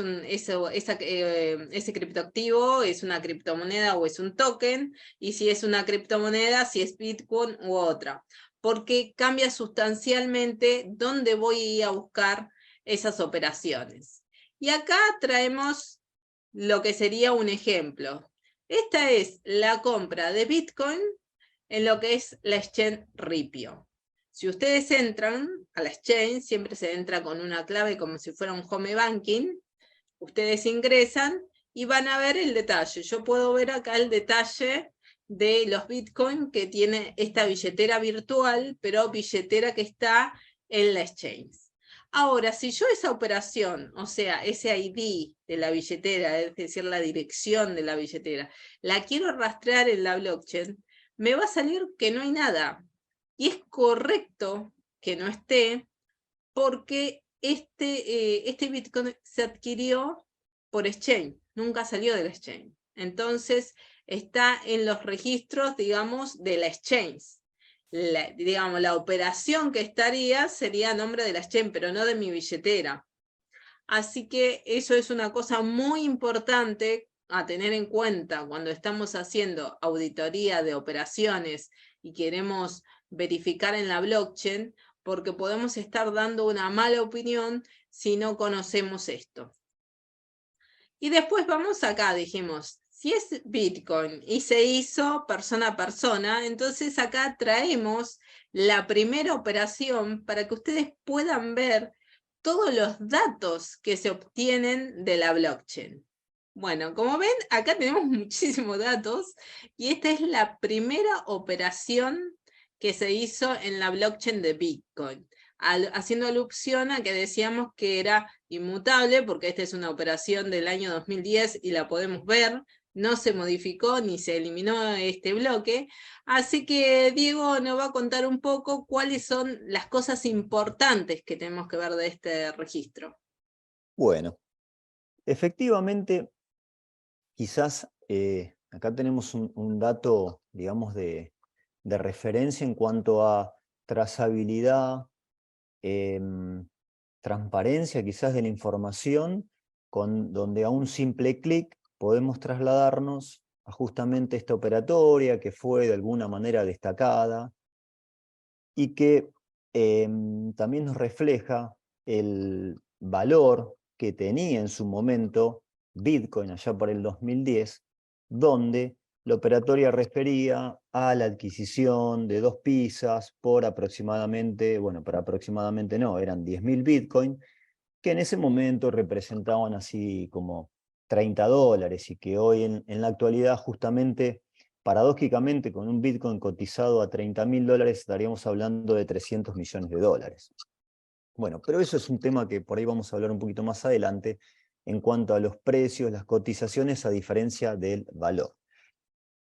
criptoactivo es una criptomoneda o es un token, y si es una criptomoneda, si es Bitcoin u otra, porque cambia sustancialmente dónde voy a buscar esas operaciones. Y acá traemos lo que sería un ejemplo. Esta es la compra de Bitcoin en lo que es la exchange Ripio. Si ustedes entran a la exchange, siempre se entra con una clave como si fuera un home banking. Ustedes ingresan y van a ver el detalle. Yo puedo ver acá el detalle de los Bitcoin que tiene esta billetera virtual, pero billetera que está en la exchange. Ahora, si yo esa operación, o sea, ese ID de la billetera, es decir, la dirección de la billetera, la quiero rastrear en la blockchain, me va a salir que no hay nada. Y es correcto que no esté, porque este Bitcoin se adquirió por exchange, nunca salió del exchange. Entonces está en los registros, digamos, de la exchange. Digamos, la operación que estaría sería a nombre de la exchange, pero no de mi billetera. Así que eso es una cosa muy importante a tener en cuenta cuando estamos haciendo auditoría de operaciones y queremos verificar en la blockchain, porque podemos estar dando una mala opinión si no conocemos esto. Y después vamos acá, dijimos, si es Bitcoin y se hizo persona a persona, entonces acá traemos la primera operación para que ustedes puedan ver todos los datos que se obtienen de la blockchain. Bueno, como ven, acá tenemos muchísimos datos y esta es la primera operación que se hizo en la blockchain de Bitcoin, haciendo alusión a que decíamos que era inmutable, porque esta es una operación del año 2010 y la podemos ver, no se modificó ni se eliminó este bloque, así que Diego nos va a contar un poco cuáles son las cosas importantes que tenemos que ver de este registro. Bueno, efectivamente, quizás acá tenemos un dato, digamos, de referencia en cuanto a trazabilidad, transparencia quizás de la información, donde a un simple clic podemos trasladarnos a justamente esta operatoria que fue de alguna manera destacada y que también nos refleja el valor que tenía en su momento Bitcoin allá por el 2010, donde la operatoria refería a la adquisición de 2 pizzas por aproximadamente, bueno, por aproximadamente no, eran 10.000 Bitcoin, que en ese momento representaban así como $30, y que hoy en la actualidad, justamente, paradójicamente, con un Bitcoin cotizado a $30.000, estaríamos hablando de $300 millones. Bueno, pero eso es un tema que por ahí vamos a hablar un poquito más adelante en cuanto a los precios, las cotizaciones, a diferencia del valor.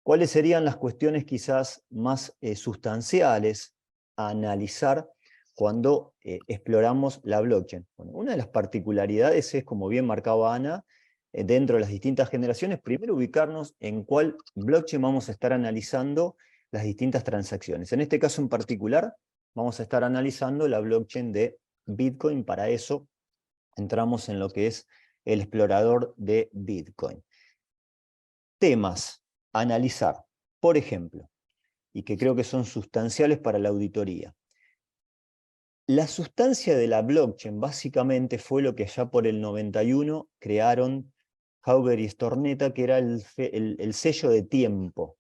¿Cuáles serían las cuestiones quizás más sustanciales a analizar cuando exploramos la blockchain? Bueno, una de las particularidades es, como bien marcaba Ana, dentro de las distintas generaciones, primero ubicarnos en cuál blockchain vamos a estar analizando las distintas transacciones. En este caso en particular, vamos a estar analizando la blockchain de Bitcoin. Para eso entramos en lo que es el explorador de Bitcoin. Temas a analizar, por ejemplo, y que creo que son sustanciales para la auditoría. La sustancia de la blockchain básicamente fue lo que allá por el 91 crearon Hauger y Stornetta, que era el sello de tiempo.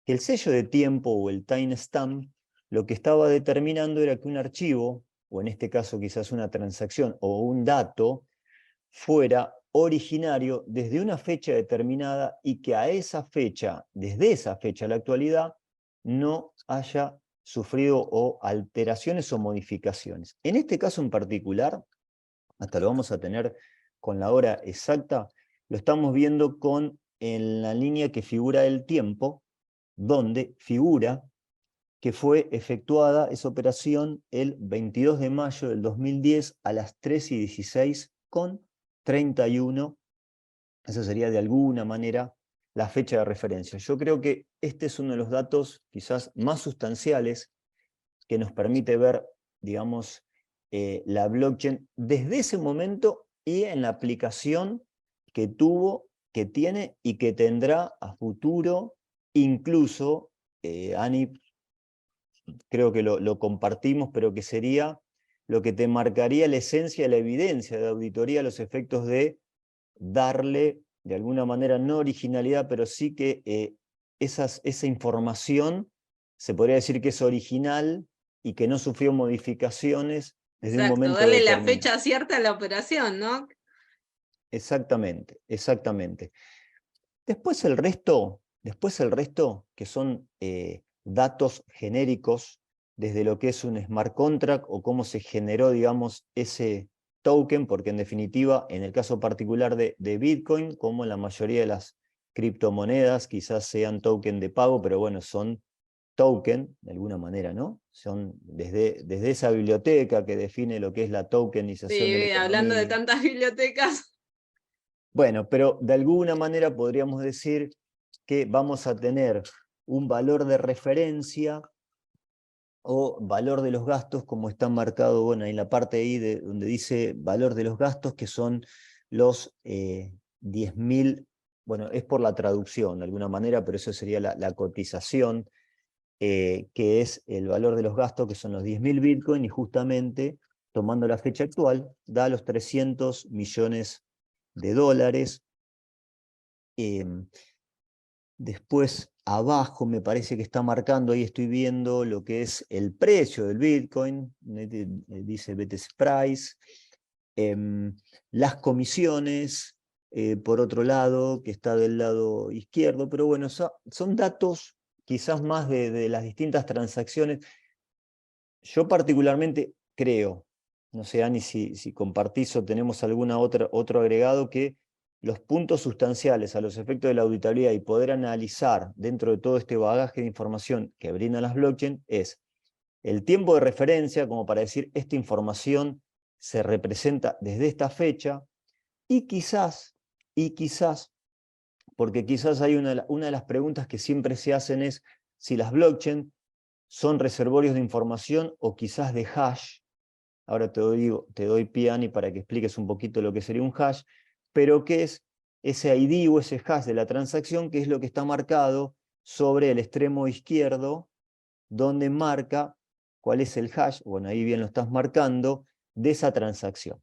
Que el sello de tiempo o el timestamp lo que estaba determinando era que un archivo, o en este caso quizás una transacción o un dato, fuera originario desde una fecha determinada y que a esa fecha, desde esa fecha a la actualidad, no haya sufrido o alteraciones o modificaciones. En este caso en particular, hasta lo vamos a tener con la hora exacta, lo estamos viendo en la línea que figura el tiempo, donde figura que fue efectuada esa operación el 22 de mayo del 2010 a las 3:16:31. Esa sería de alguna manera la fecha de referencia. Yo creo que este es uno de los datos quizás más sustanciales que nos permite ver, digamos, la blockchain desde ese momento y en la aplicación que tuvo, que tiene y que tendrá a futuro. Incluso, Ani, creo que lo compartimos, pero que sería lo que te marcaría la esencia de la evidencia de auditoría a los efectos de darle, de alguna manera, no originalidad, pero sí que esa información se podría decir que es original y que no sufrió modificaciones desde un Exacto, momento darle la determinado. fecha cierta a la operación, ¿no? Exactamente, exactamente. Después el resto, que son datos genéricos, desde lo que es un smart contract o cómo se generó, digamos, ese token, porque en definitiva, en el caso particular de Bitcoin, como en la mayoría de las criptomonedas, quizás sean token de pago, pero bueno, son token, de alguna manera, ¿no? Son desde esa biblioteca que define lo que es la tokenización de la Sí, hablando de economía. tantas bibliotecas. Bueno, pero de alguna manera podríamos decir que vamos a tener un valor de referencia o valor de los gastos, como está marcado, bueno, en la parte ahí donde dice valor de los gastos, que son los 10.000, bueno, es por la traducción de alguna manera, pero eso sería la cotización, que es el valor de los gastos, que son los 10.000 Bitcoin, y justamente, tomando la fecha actual, da los $300 millones. Después abajo me parece que está marcando, ahí estoy viendo lo que es el precio del Bitcoin, dice BTC Price, las comisiones, por otro lado, que está del lado izquierdo, pero bueno, son datos quizás más de las distintas transacciones. Yo particularmente creo, no sé, Ani, si compartís o tenemos otro agregado, que los puntos sustanciales a los efectos de la auditabilidad y poder analizar dentro de todo este bagaje de información que brindan las blockchain es el tiempo de referencia, como para decir, esta información se representa desde esta fecha, y quizás, porque quizás hay una de las preguntas que siempre se hacen es si las blockchain son reservorios de información o quizás de hash. Ahora te doy pie, Ani, para que expliques un poquito lo que sería un hash, pero ¿qué es ese ID o ese hash de la transacción? Que es lo que está marcado sobre el extremo izquierdo, donde marca cuál es el hash, bueno, ahí bien lo estás marcando, de esa transacción.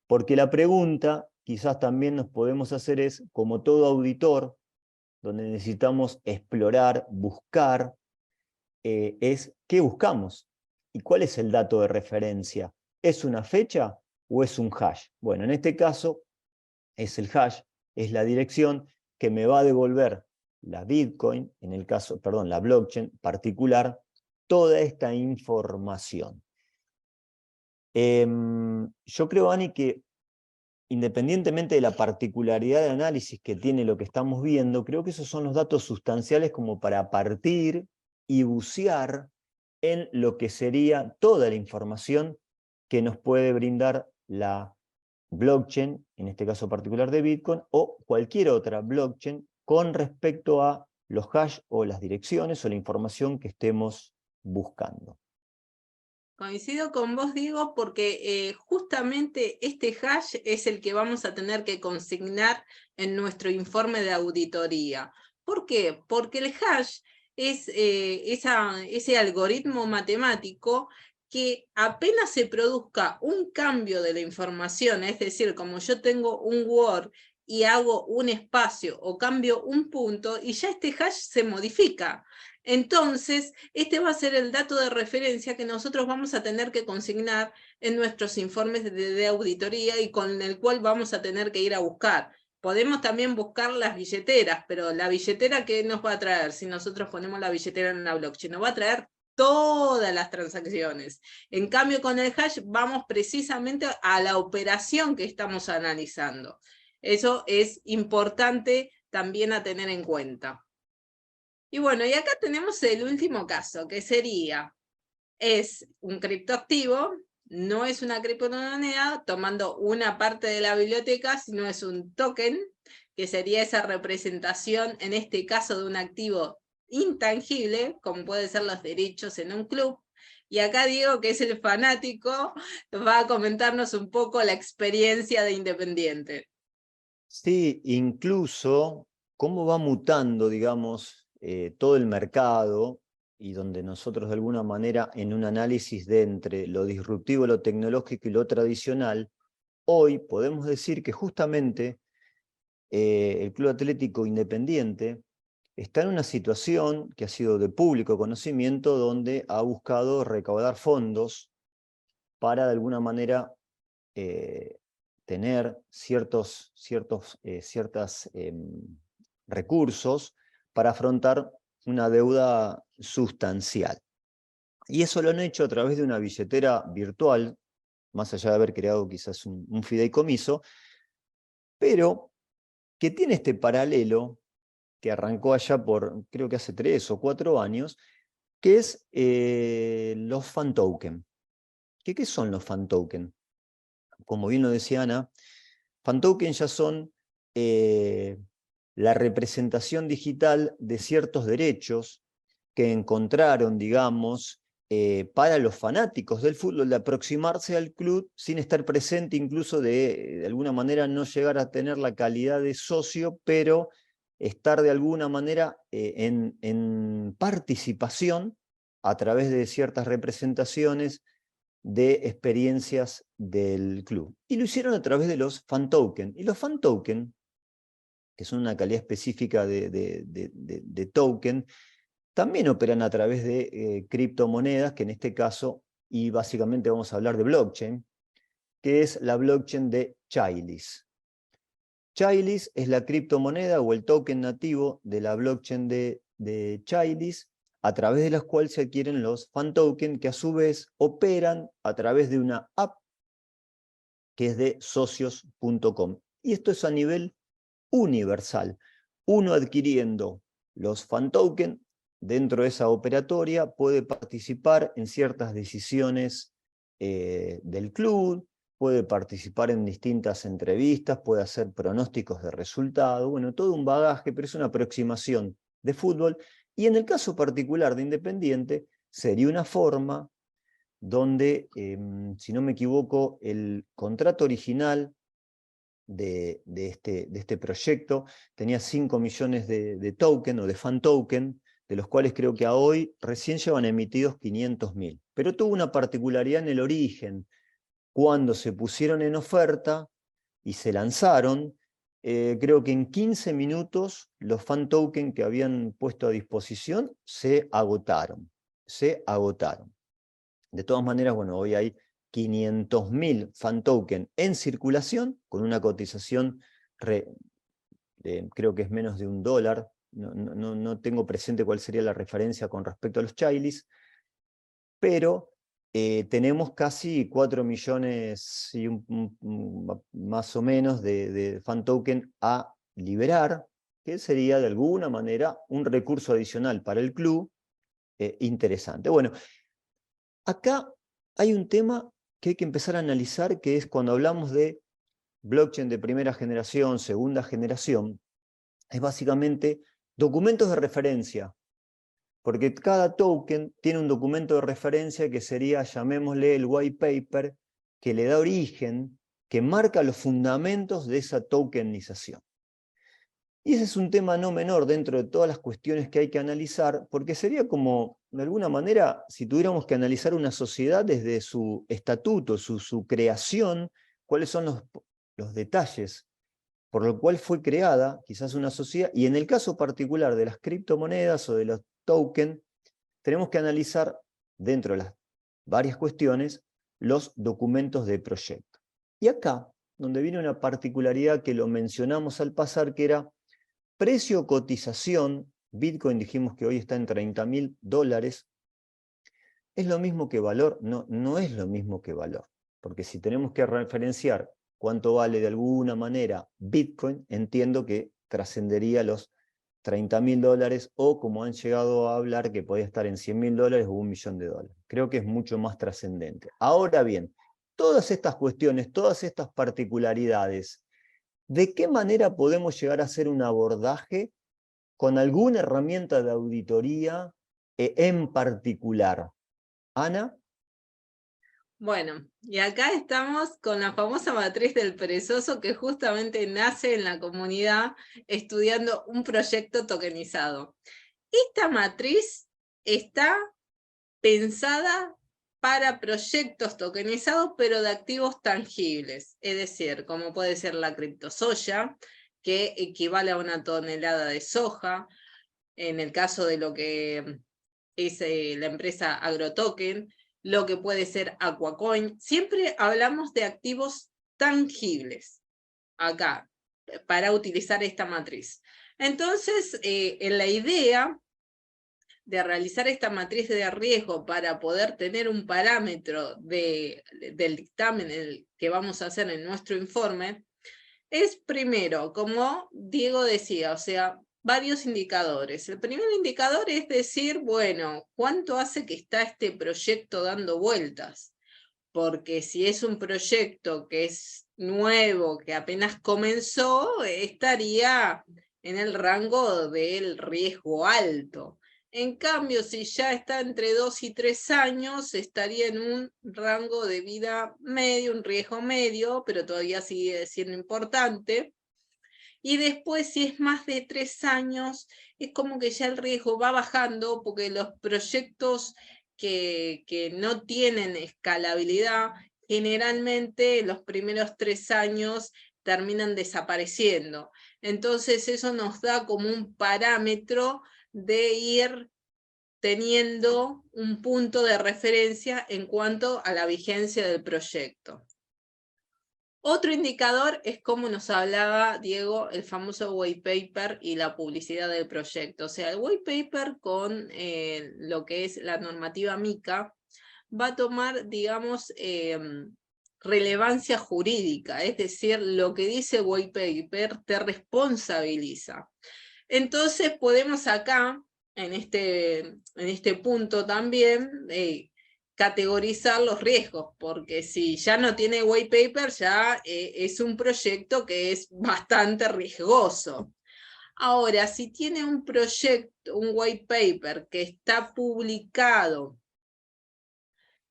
Porque la pregunta, quizás también nos podemos hacer es, como todo auditor, donde necesitamos explorar, buscar, es qué buscamos y cuál es el dato de referencia. ¿Es una fecha o es un hash? Bueno, en este caso es el hash, es la dirección que me va a devolver la Bitcoin, en el caso, perdón, la blockchain particular, toda esta información. Yo creo, Ani, que independientemente de la particularidad de análisis que tiene lo que estamos viendo, creo que esos son los datos sustanciales como para partir y bucear en lo que sería toda la información que nos puede brindar la blockchain, en este caso particular de Bitcoin, o cualquier otra blockchain con respecto a los hash o las direcciones o la información que estemos buscando. Coincido con vos, Diego, porque justamente este hash es el que vamos a tener que consignar en nuestro informe de auditoría. ¿Por qué? Porque el hash es ese algoritmo matemático que apenas se produzca un cambio de la información, es decir, como yo tengo un Word y hago un espacio o cambio un punto, y ya este hash se modifica. Entonces, este va a ser el dato de referencia que nosotros vamos a tener que consignar en nuestros informes de auditoría y con el cual vamos a tener que ir a buscar. Podemos también buscar las billeteras, pero la billetera, ¿qué nos va a traer si nosotros ponemos la billetera en una blockchain? Nos va a traer todas las transacciones. En cambio, con el hash vamos precisamente a la operación que estamos analizando. Eso es importante también a tener en cuenta. Y bueno, y acá tenemos el último caso, que sería, es un criptoactivo, no es una criptomoneda tomando una parte de la biblioteca, sino es un token, que sería esa representación, en este caso, de un activo intangible, como pueden ser los derechos en un club. Y acá Diego, que es el fanático, va a comentarnos un poco la experiencia de Independiente. Sí, incluso cómo va mutando, digamos, todo el mercado y donde nosotros de alguna manera en un análisis de entre lo disruptivo, lo tecnológico y lo tradicional, hoy podemos decir que justamente el Club Atlético Independiente está en una situación que ha sido de público conocimiento donde ha buscado recaudar fondos para de alguna manera tener ciertos recursos para afrontar una deuda sustancial. Y eso lo han hecho a través de una billetera virtual, más allá de haber creado quizás un fideicomiso, pero que tiene este paralelo que arrancó allá por, creo que hace 3 o 4 años, que es los fan token. ¿Qué son los fan token? Como bien lo decía Ana, fan token ya son la representación digital de ciertos derechos que encontraron, digamos, para los fanáticos del fútbol, de aproximarse al club sin estar presente, incluso de alguna manera no llegar a tener la calidad de socio, pero estar de alguna manera en participación a través de ciertas representaciones de experiencias del club. Y lo hicieron a través de los fan token. Y los fan token, que son una calidad específica de token, también operan a través de criptomonedas, que en este caso, y básicamente vamos a hablar de blockchain, que es la blockchain de Chalice. Chalice es la criptomoneda o el token nativo de la blockchain de Chalice, a través de las cuales se adquieren los fan token, que a su vez operan a través de una app que es de socios.com. Y esto es a nivel universal. Uno adquiriendo los fan token dentro de esa operatoria puede participar en ciertas decisiones del club, puede participar en distintas entrevistas, puede hacer pronósticos de resultado, bueno, todo un bagaje, pero es una aproximación de fútbol. Y en el caso particular de Independiente, sería una forma donde, si no me equivoco, el contrato original de este proyecto tenía 5 millones de token o de fan token, de los cuales creo que a hoy recién llevan emitidos 500.000. Pero tuvo una particularidad en el origen. Cuando se pusieron en oferta y se lanzaron, creo que en 15 minutos los fan tokens que habían puesto a disposición se agotaron. De todas maneras, bueno, hoy hay 500.000 fan token en circulación con una cotización, creo que es menos de $1. No tengo presente cuál sería la referencia con respecto a los Chailis, pero tenemos casi 4 millones y más o menos de fan token a liberar, que sería de alguna manera un recurso adicional para el club interesante. Bueno, acá hay un tema que hay que empezar a analizar, que es cuando hablamos de blockchain de primera generación, segunda generación, es básicamente documentos de referencia, porque cada token tiene un documento de referencia que sería, llamémosle, el white paper, que le da origen, que marca los fundamentos de esa tokenización. Y ese es un tema no menor dentro de todas las cuestiones que hay que analizar, porque sería como, de alguna manera, si tuviéramos que analizar una sociedad desde su estatuto, su creación, cuáles son los detalles por lo cual fue creada quizás una sociedad, y en el caso particular de las criptomonedas o de los tokens, tenemos que analizar dentro de las varias cuestiones los documentos de proyecto. Y acá, donde viene una particularidad que lo mencionamos al pasar, que era precio-cotización, Bitcoin dijimos que hoy está en $30.000, ¿es lo mismo que valor? No, no es lo mismo que valor, porque si tenemos que referenciar cuánto vale de alguna manera Bitcoin, entiendo que trascendería los $30.000, o como han llegado a hablar, que podía estar en $100.000 o $1.000.000. Creo que es mucho más trascendente. Ahora bien, todas estas cuestiones, todas estas particularidades, ¿de qué manera podemos llegar a hacer un abordaje con alguna herramienta de auditoría en particular? Ana. Bueno, y acá estamos con la famosa matriz del perezoso que justamente nace en la comunidad estudiando un proyecto tokenizado. Esta matriz está pensada para proyectos tokenizados, pero de activos tangibles, es decir, como puede ser la criptosoya, que equivale a 1 tonelada de soja, en el caso de lo que es la empresa AgroToken, lo que puede ser Aquacoin. Siempre hablamos de activos tangibles acá, para utilizar esta matriz. Entonces, en la idea de realizar esta matriz de riesgo para poder tener un parámetro del dictamen que vamos a hacer en nuestro informe, es primero, como Diego decía, o sea, varios indicadores. El primer indicador es decir, bueno, ¿cuánto hace que está este proyecto dando vueltas? Porque si es un proyecto que es nuevo, que apenas comenzó, estaría en el rango del riesgo alto. En cambio, si ya está entre 2 y 3 años, estaría en un rango de vida medio, un riesgo medio, pero todavía sigue siendo importante. Y después, si es más de 3 años, es como que ya el riesgo va bajando, porque los proyectos que no tienen escalabilidad, generalmente los primeros 3 años terminan desapareciendo. Entonces eso nos da como un parámetro de ir teniendo un punto de referencia en cuanto a la vigencia del proyecto. Otro indicador es como nos hablaba Diego, el famoso white paper y la publicidad del proyecto. O sea, el white paper con lo que es la normativa MiCA va a tomar, digamos, relevancia jurídica, es decir, lo que dice white paper te responsabiliza. Entonces podemos acá, en este punto también, categorizar los riesgos, porque si ya no tiene white paper, ya es un proyecto que es bastante riesgoso. Ahora, si tiene un proyecto, un white paper que está publicado,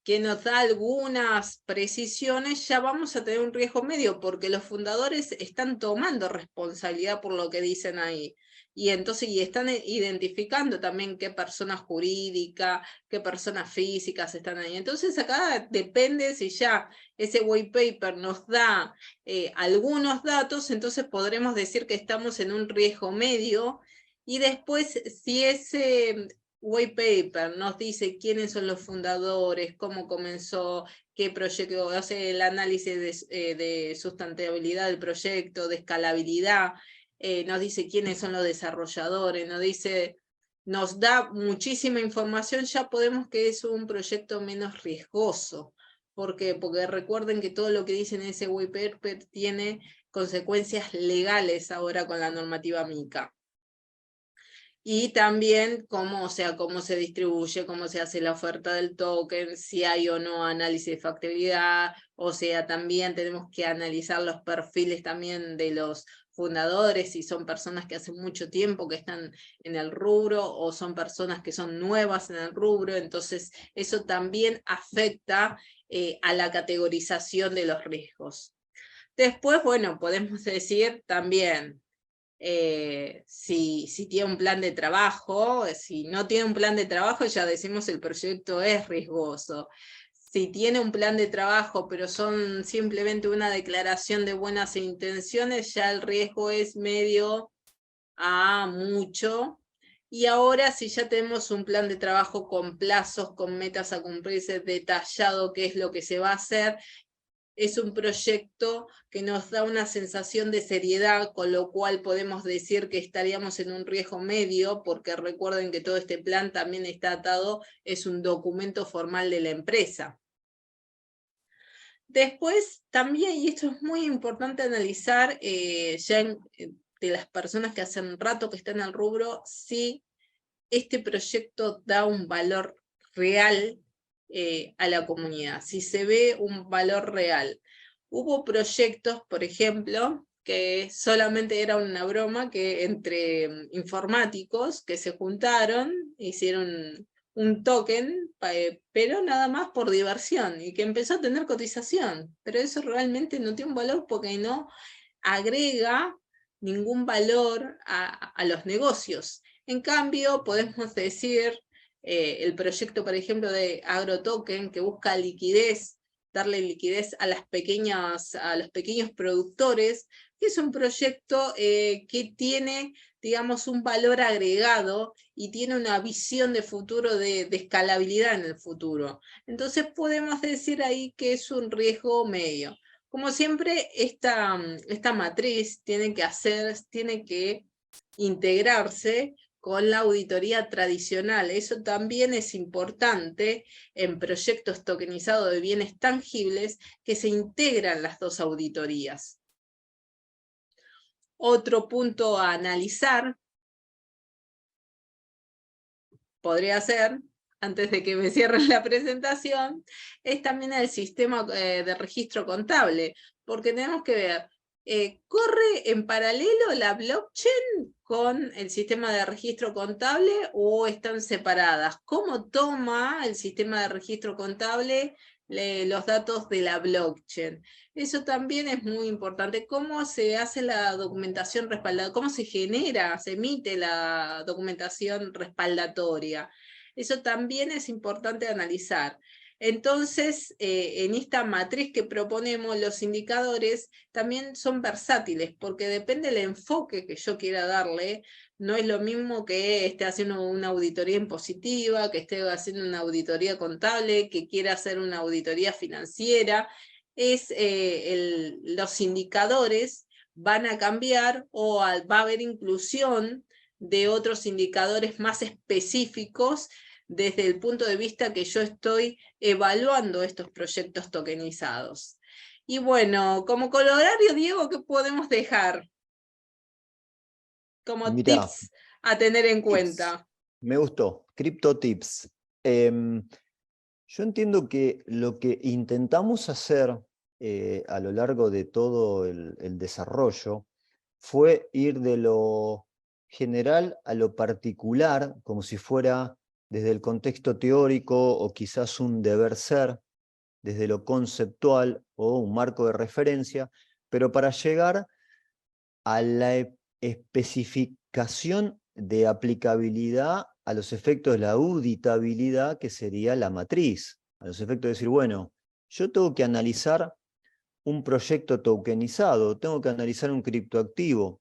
que nos da algunas precisiones, ya vamos a tener un riesgo medio, porque los fundadores están tomando responsabilidad por lo que dicen ahí. y entonces están identificando también qué persona jurídica, qué personas físicas están ahí. Entonces acá depende si ya ese white paper nos da algunos datos, entonces podremos decir que estamos en un riesgo medio, y después si ese white paper nos dice quiénes son los fundadores, cómo comenzó, qué proyecto, hace el análisis de sustentabilidad del proyecto, de escalabilidad, nos dice quiénes son los desarrolladores, nos da muchísima información, ya podemos que es un proyecto menos riesgoso. ¿Por qué? Porque recuerden que todo lo que dice en ese white paper tiene consecuencias legales ahora con la normativa MiCA. Y también cómo se distribuye, cómo se hace la oferta del token, si hay o no análisis de factibilidad, o sea, también tenemos que analizar los perfiles también de los fundadores, si son personas que hace mucho tiempo que están en el rubro, o son personas que son nuevas en el rubro, entonces eso también afecta a la categorización de los riesgos. Después, bueno, podemos decir también, si tiene un plan de trabajo, si no tiene un plan de trabajo ya decimos el proyecto es riesgoso. Si tiene un plan de trabajo pero son simplemente una declaración de buenas intenciones, ya el riesgo es medio a mucho. Y ahora si ya tenemos un plan de trabajo con plazos, con metas a cumplirse, detallado qué es lo que se va a hacer, es un proyecto que nos da una sensación de seriedad, con lo cual podemos decir que estaríamos en un riesgo medio, porque recuerden que todo este plan también está atado, es un documento formal de la empresa. Después también, y esto es muy importante analizar, de las personas que hacen rato que están en el rubro, si este proyecto da un valor real a la comunidad, si se ve un valor real. Hubo proyectos, por ejemplo, que solamente era una broma que entre informáticos que se juntaron, hicieron un token, pero nada más por diversión, y que empezó a tener cotización, pero eso realmente no tiene un valor porque no agrega ningún valor a los negocios. En cambio, podemos decir, el proyecto, por ejemplo, de AgroToken, que busca liquidez, darle liquidez a los pequeños productores, que es un proyecto que tiene, digamos, un valor agregado y tiene una visión de futuro, de escalabilidad en el futuro. Entonces podemos decir ahí que es un riesgo medio. Como siempre, esta matriz tiene que integrarse con la auditoría tradicional. Eso también es importante en proyectos tokenizados de bienes tangibles, que se integran las dos auditorías. Otro punto a analizar podría ser, antes de que me cierren la presentación, es también el sistema de registro contable, porque tenemos que ver, ¿corre en paralelo la blockchain con el sistema de registro contable o están separadas? ¿Cómo toma el sistema de registro contable los datos de la blockchain? Eso también es muy importante. ¿Cómo se hace la documentación respaldada? ¿Cómo se genera, se emite la documentación respaldatoria? Eso también es importante analizar. Entonces, en esta matriz que proponemos, los indicadores también son versátiles, porque depende del enfoque que yo quiera darle. No es lo mismo que esté haciendo una auditoría impositiva, que esté haciendo una auditoría contable, que quiera hacer una auditoría financiera. Los indicadores van a cambiar, o va a haber inclusión de otros indicadores más específicos desde el punto de vista que yo estoy evaluando estos proyectos tokenizados. Y bueno, como colorario, Diego, ¿qué podemos dejar como tips a tener en cuenta? Me gustó, Crypto Tips. Yo entiendo que lo que intentamos hacer a lo largo de todo el desarrollo fue ir de lo general a lo particular, como si fuera desde el contexto teórico o quizás un deber ser, desde lo conceptual o un marco de referencia, pero para llegar a la indicación de aplicabilidad a los efectos de la auditabilidad, que sería la matriz. A los efectos de decir, bueno, yo tengo que analizar un proyecto tokenizado, tengo que analizar un criptoactivo.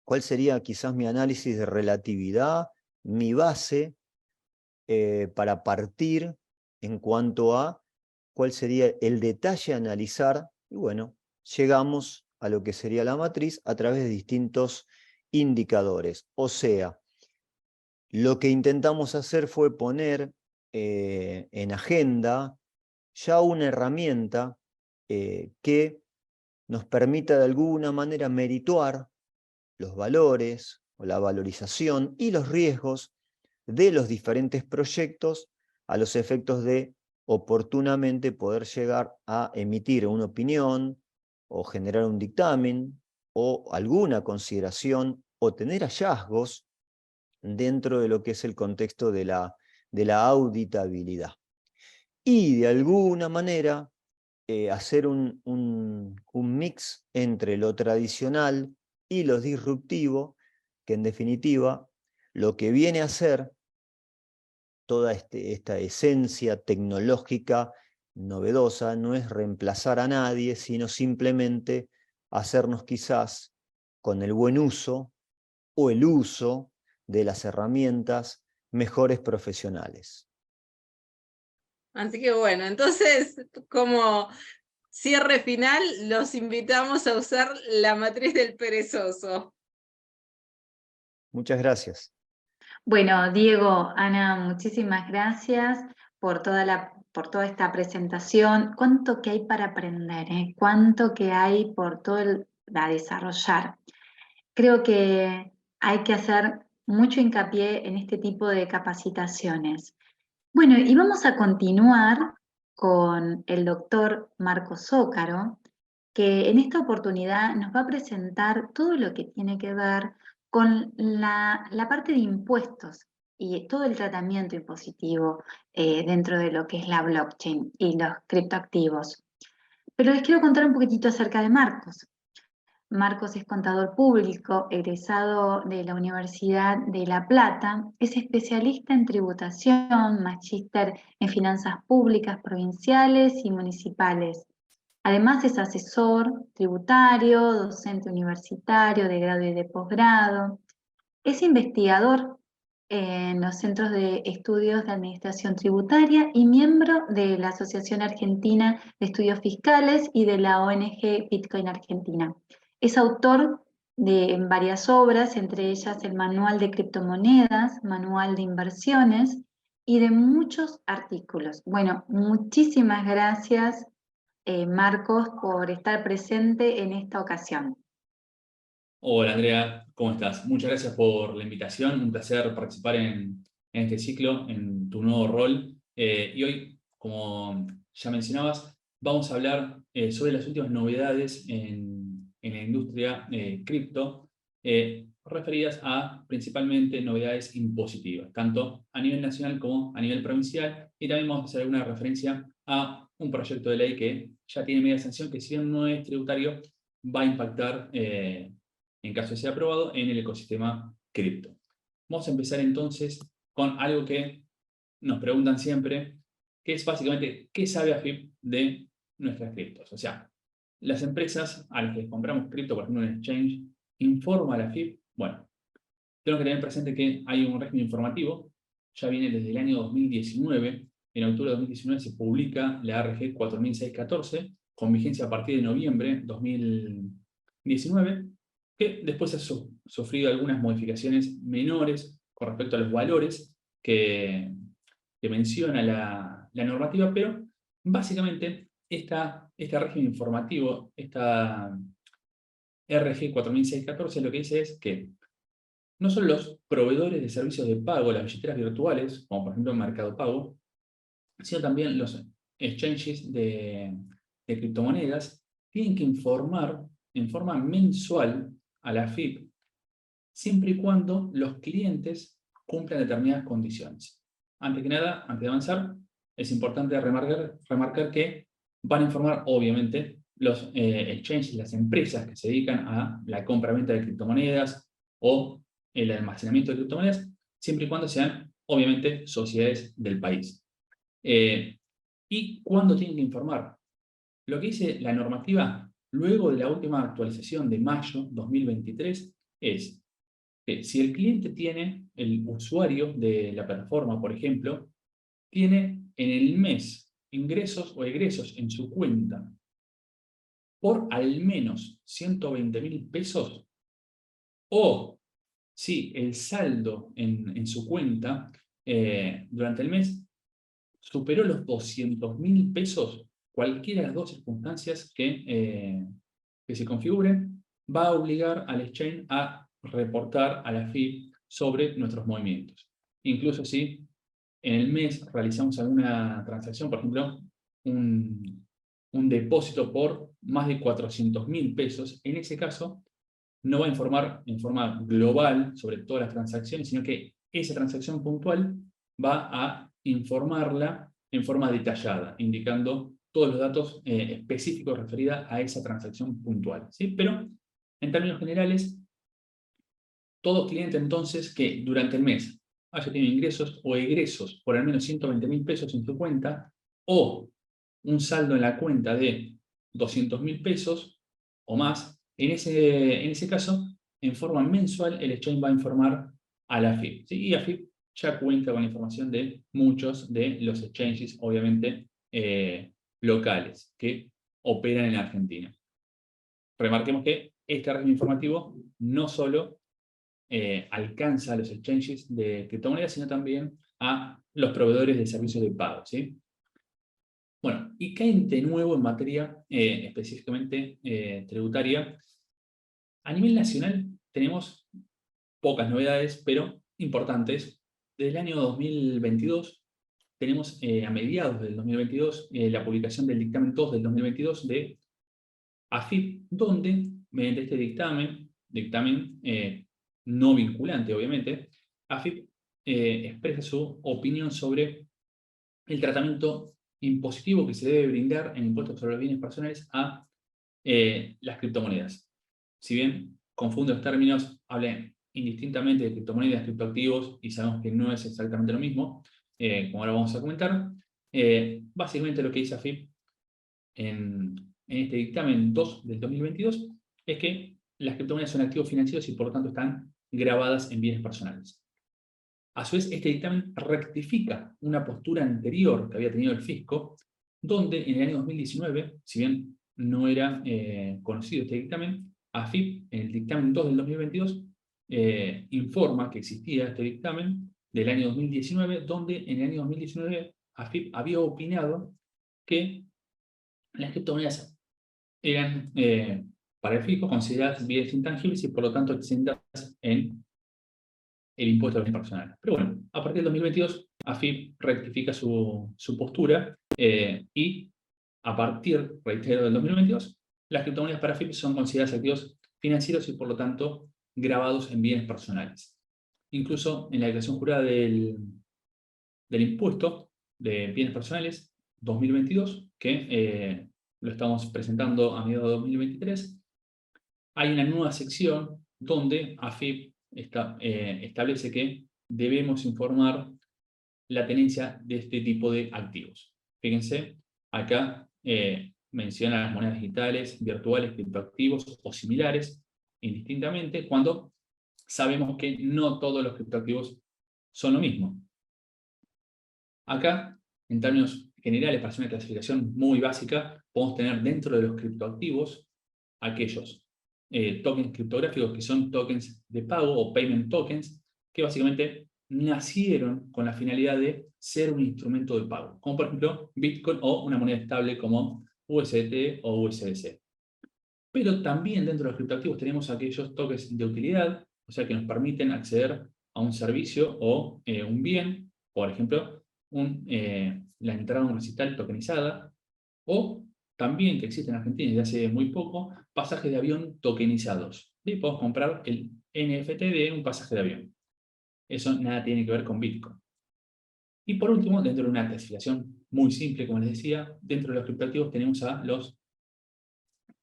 ¿Cuál sería quizás mi análisis de relatividad, mi base para partir en cuanto a cuál sería el detalle a analizar? Y bueno, llegamos a lo que sería la matriz a través de distintos indicadores. O sea, lo que intentamos hacer fue poner en agenda ya una herramienta que nos permita de alguna manera merituar los valores o la valorización y los riesgos de los diferentes proyectos a los efectos de oportunamente poder llegar a emitir una opinión o generar un dictamen o alguna consideración o tener hallazgos dentro de lo que es el contexto de la auditabilidad. Y de alguna manera hacer un mix entre lo tradicional y lo disruptivo, que en definitiva lo que viene a ser toda esta esencia tecnológica novedosa no es reemplazar a nadie, sino simplemente hacernos quizás con el buen uso o el uso de las herramientas mejores profesionales. Así que bueno, entonces, como cierre final, los invitamos a usar la matriz del perezoso. Muchas gracias. Bueno, Diego, Ana, muchísimas gracias por por toda esta presentación. Cuánto que hay para aprender, ¿eh? Cuánto que hay por a desarrollar. Creo que hay que hacer mucho hincapié en este tipo de capacitaciones. Bueno, y vamos a continuar con el doctor Marco Zócaro, que en esta oportunidad nos va a presentar todo lo que tiene que ver con la parte de impuestos y todo el tratamiento impositivo dentro de lo que es la blockchain y los criptoactivos. Pero les quiero contar un poquitito acerca de Marcos. Marcos es contador público, egresado de la Universidad de La Plata, es especialista en tributación, magíster en finanzas públicas provinciales y municipales. Además es asesor tributario, docente universitario de grado y de posgrado. Es investigador en los Centros de Estudios de Administración Tributaria y miembro de la Asociación Argentina de Estudios Fiscales y de la ONG Bitcoin Argentina. Es autor de varias obras, entre ellas el Manual de Criptomonedas, Manual de Inversiones y de muchos artículos. Bueno, muchísimas gracias, Marcos, por estar presente en esta ocasión. Hola Andrea, ¿cómo estás? Muchas gracias por la invitación, un placer participar en este ciclo, en tu nuevo rol. Y hoy, como ya mencionabas, vamos a hablar sobre las últimas novedades en la industria cripto, referidas a principalmente novedades impositivas, tanto a nivel nacional como a nivel provincial, y también vamos a hacer alguna referencia a un proyecto de ley que ya tiene media sanción, que si bien no es tributario, va a impactar en caso de ser aprobado, en el ecosistema cripto. Vamos a empezar entonces con algo que nos preguntan siempre, que es básicamente, ¿qué sabe AFIP de nuestras criptos? O sea, las empresas a las que compramos cripto, por ejemplo, en exchange, ¿informa a la AFIP? Bueno, tenemos que tener presente que hay un régimen informativo, ya viene desde el año 2019, en octubre de 2019 se publica la ARG 4614, con vigencia a partir de noviembre de 2019, que después ha sufrido algunas modificaciones menores con respecto a los valores que menciona la normativa, pero básicamente este régimen informativo, esta RG 4614, lo que dice es que no solo los proveedores de servicios de pago, las billeteras virtuales, como por ejemplo Mercado Pago, sino también los exchanges de criptomonedas, tienen que informar en forma mensual a la AFIP, siempre y cuando los clientes cumplan determinadas condiciones. Antes que nada, antes de avanzar, es importante remarcar que van a informar, obviamente, los exchanges, las empresas que se dedican a la compra-venta de criptomonedas o el almacenamiento de criptomonedas, siempre y cuando sean, obviamente, sociedades del país. ¿Y cuándo tienen que informar? Lo que dice la normativa, luego de la última actualización de mayo 2023, es que si el cliente tiene, el usuario de la plataforma, por ejemplo, tiene en el mes ingresos o egresos en su cuenta por al menos 120.000 pesos, o si el saldo en su cuenta durante el mes superó los 200.000 pesos, cualquiera de las dos circunstancias que se configuren, va a obligar al exchange a reportar a la AFIP sobre nuestros movimientos. Incluso si en el mes realizamos alguna transacción, por ejemplo, un depósito por más de 400.000 pesos, en ese caso no va a informar en forma global sobre todas las transacciones, sino que esa transacción puntual va a informarla en forma detallada, indicando todos los datos específicos referidos a esa transacción puntual, ¿sí? Pero, en términos generales, todo cliente entonces que durante el mes haya tenido ingresos o egresos por al menos 120.000 pesos en su cuenta, o un saldo en la cuenta de 200.000 pesos o más, en ese caso, en forma mensual, el exchange va a informar a la AFIP, ¿sí? Y AFIP ya cuenta con la información de muchos de los exchanges, obviamente, locales, que operan en Argentina. Remarquemos que este régimen informativo no solo alcanza a los exchanges de criptomonedas, sino también a los proveedores de servicios de pago, ¿sí? Bueno, ¿y qué hay de nuevo en materia específicamente tributaria? A nivel nacional tenemos pocas novedades, pero importantes. Desde el año 2022 tenemos a mediados del 2022 la publicación del dictamen 2 del 2022 de AFIP, donde mediante este dictamen no vinculante obviamente, AFIP expresa su opinión sobre el tratamiento impositivo que se debe brindar en impuestos sobre los bienes personales a las criptomonedas. Si bien confunde los términos, habla indistintamente de criptomonedas, criptoactivos, y sabemos que no es exactamente lo mismo, como ahora vamos a comentar. Básicamente lo que dice AFIP en este dictamen 2 del 2022 es que las criptomonedas son activos financieros y por lo tanto están grabadas en bienes personales. A su vez, este dictamen rectifica una postura anterior que había tenido el fisco, donde en el año 2019, si bien no era conocido este dictamen, AFIP, en el dictamen 2 del 2022, informa que existía este dictamen del año 2019, donde en el año 2019 AFIP había opinado que las criptomonedas eran, para el fisco, consideradas bienes intangibles y por lo tanto exentas en el impuesto a los bienes personales. Pero bueno, a partir del 2022, AFIP rectifica su postura y a partir, reitero, del 2022, las criptomonedas para AFIP son consideradas activos financieros y por lo tanto grabados en bienes personales. Incluso en la declaración jurada del impuesto de bienes personales 2022, que lo estamos presentando a mediados de 2023, hay una nueva sección donde AFIP establece que debemos informar la tenencia de este tipo de activos. Fíjense, acá menciona las monedas digitales, virtuales, criptoactivos o similares, indistintamente, cuando sabemos que no todos los criptoactivos son lo mismo. Acá, en términos generales, para hacer una clasificación muy básica, podemos tener dentro de los criptoactivos aquellos tokens criptográficos que son tokens de pago o payment tokens, que básicamente nacieron con la finalidad de ser un instrumento de pago, como por ejemplo Bitcoin o una moneda estable como USDT o USDC. Pero también dentro de los criptoactivos tenemos aquellos tokens de utilidad, o sea que nos permiten acceder a un servicio o un bien, por ejemplo, la entrada a un recital tokenizada, o también que existe en Argentina desde hace muy poco, pasajes de avión tokenizados. ¿Sí? Podemos comprar el NFT de un pasaje de avión. Eso nada tiene que ver con Bitcoin. Y por último, dentro de una clasificación muy simple, como les decía, dentro de los criptoactivos tenemos a los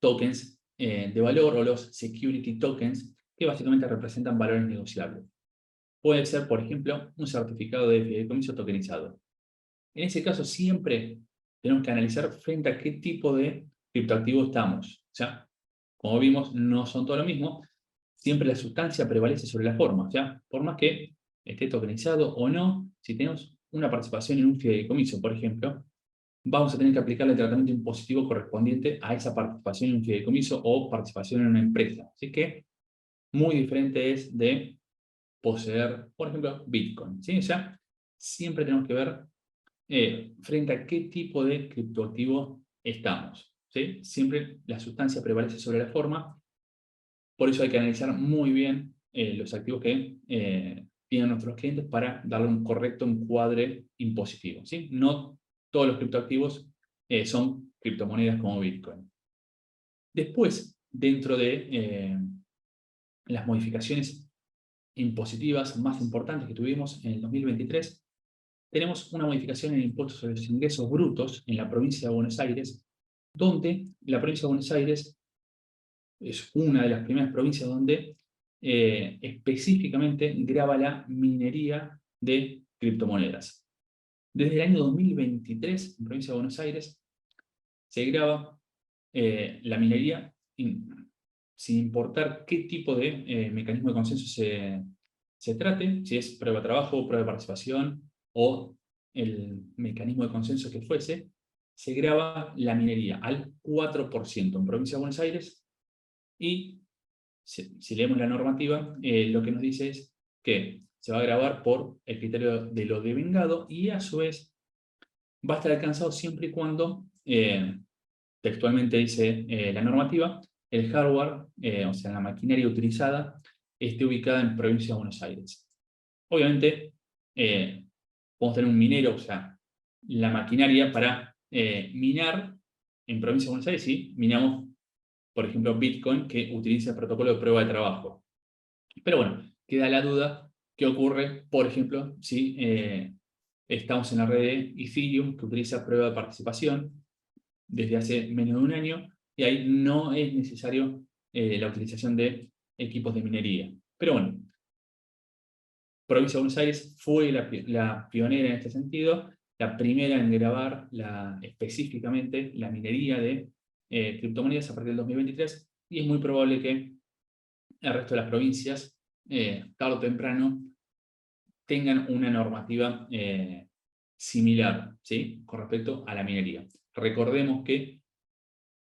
tokens de valor o los security tokens, que básicamente representan valores negociables. Puede ser, por ejemplo, un certificado de fideicomiso tokenizado. En ese caso, siempre tenemos que analizar frente a qué tipo de criptoactivo estamos. O sea, como vimos, no son todo lo mismo. Siempre la sustancia prevalece sobre la forma. O sea, por más que esté tokenizado o no, si tenemos una participación en un fideicomiso, por ejemplo, vamos a tener que aplicarle el tratamiento impositivo correspondiente a esa participación en un fideicomiso o participación en una empresa. Así que muy diferente es de poseer, por ejemplo, Bitcoin, ¿sí? O sea, siempre tenemos que ver frente a qué tipo de criptoactivo estamos, ¿sí? Siempre la sustancia prevalece sobre la forma, por eso hay que analizar muy bien los activos que tienen nuestros clientes para darle un correcto encuadre impositivo, ¿sí? No todos los criptoactivos son criptomonedas como Bitcoin. Después, dentro de las modificaciones impositivas más importantes que tuvimos en el 2023, tenemos una modificación en el impuesto sobre los ingresos brutos en la provincia de Buenos Aires, donde la provincia de Buenos Aires es una de las primeras provincias donde específicamente grava la minería de criptomonedas. Desde el año 2023, en la provincia de Buenos Aires, se grava la minería sin importar qué tipo de mecanismo de consenso se trate, si es prueba de trabajo, prueba de participación o el mecanismo de consenso que fuese, se grava la minería al 4% en provincia de Buenos Aires y si leemos la normativa, lo que nos dice es que se va a gravar por el criterio de lo devengado y a su vez va a estar alcanzado siempre y cuando, textualmente dice la normativa, el hardware, o sea, la maquinaria utilizada, esté ubicada en provincia de Buenos Aires. Obviamente, podemos tener un minero, o sea, la maquinaria para minar en provincia de Buenos Aires, sí, minamos, por ejemplo, Bitcoin, que utiliza el protocolo de prueba de trabajo. Pero bueno, queda la duda, ¿qué ocurre, por ejemplo, si estamos en la red de Ethereum, que utiliza prueba de participación desde hace menos de un año, y ahí no es necesario la utilización de equipos de minería. Pero bueno, provincia de Buenos Aires fue la pionera en este sentido, la primera en grabar específicamente la minería de criptomonedas a partir del 2023, y es muy probable que el resto de las provincias, tarde o temprano, tengan una normativa similar, ¿sí?, con respecto a la minería. Recordemos que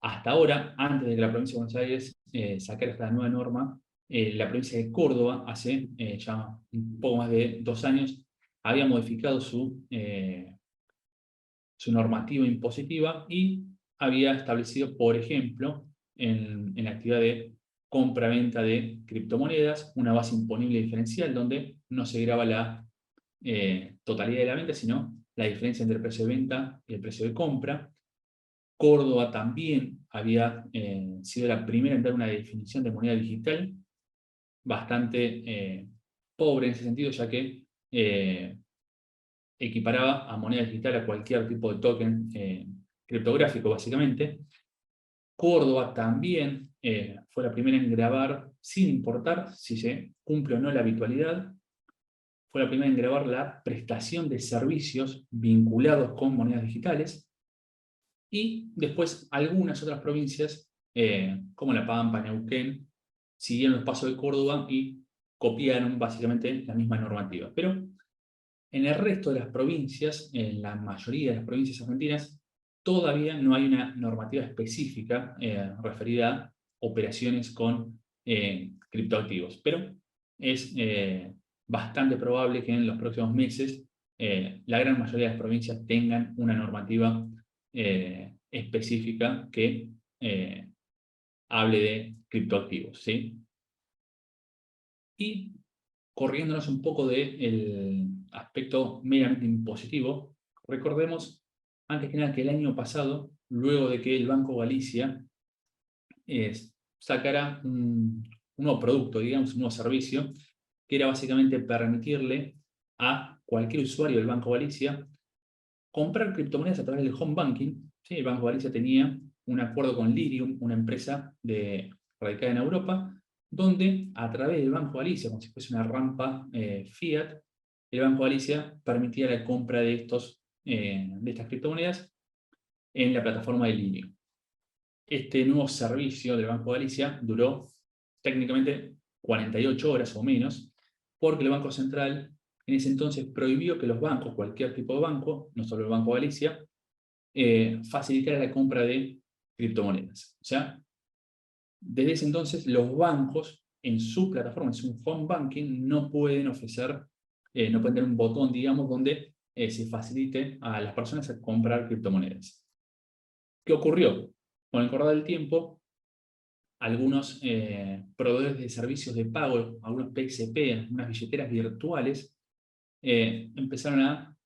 hasta ahora, antes de que la provincia de Buenos Aires sacara esta nueva norma, la provincia de Córdoba, hace ya un poco más de 2 años, había modificado su normativa impositiva y había establecido, por ejemplo, en la actividad de compra-venta de criptomonedas, una base imponible diferencial donde no se graba la totalidad de la venta, sino la diferencia entre el precio de venta y el precio de compra. Córdoba también había sido la primera en dar una definición de moneda digital, bastante pobre en ese sentido, ya que equiparaba a moneda digital a cualquier tipo de token criptográfico, básicamente. Córdoba también fue la primera en grabar, sin importar si se cumple o no la habitualidad, fue la primera en grabar la prestación de servicios vinculados con monedas digitales. Y después algunas otras provincias, como La Pampa, Neuquén, siguieron los pasos de Córdoba y copiaron básicamente la misma normativa. Pero en el resto de las provincias, en la mayoría de las provincias argentinas, todavía no hay una normativa específica referida a operaciones con criptoactivos. Pero es bastante probable que en los próximos meses la gran mayoría de las provincias tengan una normativa específica que hable de criptoactivos, ¿sí? Y corriéndonos un poco del aspecto meramente impositivo, recordemos antes que nada que el año pasado, luego de que el Banco Galicia sacara un nuevo producto, digamos, un nuevo servicio, que era básicamente permitirle a cualquier usuario del Banco Galicia comprar criptomonedas a través del home banking. ¿Sí? El Banco Galicia tenía un acuerdo con Lirium, una empresa radicada en Europa, donde a través del Banco Galicia, como si fuese una rampa Fiat, el Banco Galicia permitía la compra de estas criptomonedas en la plataforma de Linio. Este nuevo servicio del Banco Galicia duró técnicamente 48 horas o menos, porque el Banco Central en ese entonces prohibió que los bancos, cualquier tipo de banco, no solo el Banco Galicia, facilitara la compra de criptomonedas. O sea, desde ese entonces los bancos en su plataforma, en su home banking, no pueden ofrecer, no pueden tener un botón, digamos, donde se facilite a las personas a comprar criptomonedas. ¿Qué ocurrió? Con el correr del tiempo, algunos proveedores de servicios de pago, algunos PXP, unas billeteras virtuales, empezaron a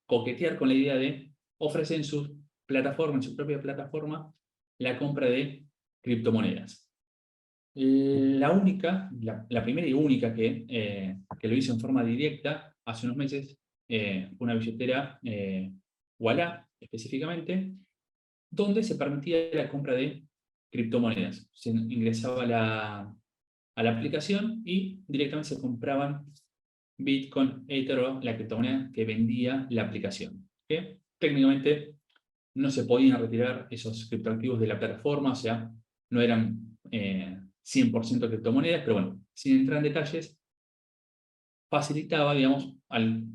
coquetear con la idea de ofrecer en su plataforma, en su propia plataforma, la compra de criptomonedas. La primera y única que lo hizo en forma directa hace unos meses, una billetera Ualá específicamente, donde se permitía la compra de criptomonedas. Se ingresaba a la aplicación y directamente se compraban Bitcoin, Ether o la criptomoneda que vendía la aplicación. ¿Okay? Técnicamente no se podían retirar esos criptoactivos de la plataforma, o sea, no eran 100% criptomonedas, pero bueno, sin entrar en detalles, facilitaba, digamos, al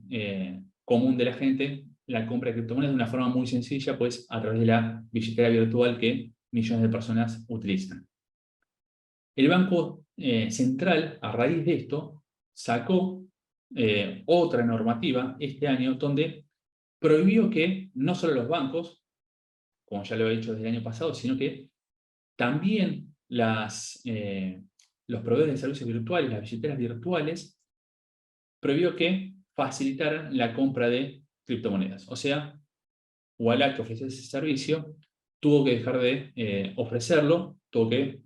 común de la gente la compra de criptomonedas de una forma muy sencilla, pues a través de la billetera virtual que millones de personas utilizan. El Banco Central, a raíz de esto, sacó otra normativa este año donde prohibió que no solo los bancos, como ya lo he dicho desde el año pasado, sino que también los proveedores de servicios virtuales, las billeteras virtuales, prohibió que facilitaran la compra de criptomonedas. O sea, Ualá, que ofrece ese servicio, tuvo que dejar de ofrecerlo, tuvo que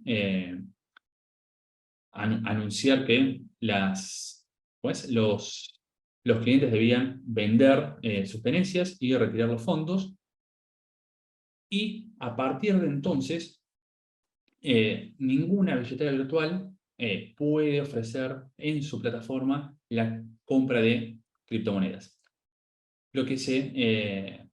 anunciar que los clientes debían vender sus tenencias y retirar los fondos. Y a partir de entonces, ninguna billetera virtual puede ofrecer en su plataforma la compra de criptomonedas. Lo que se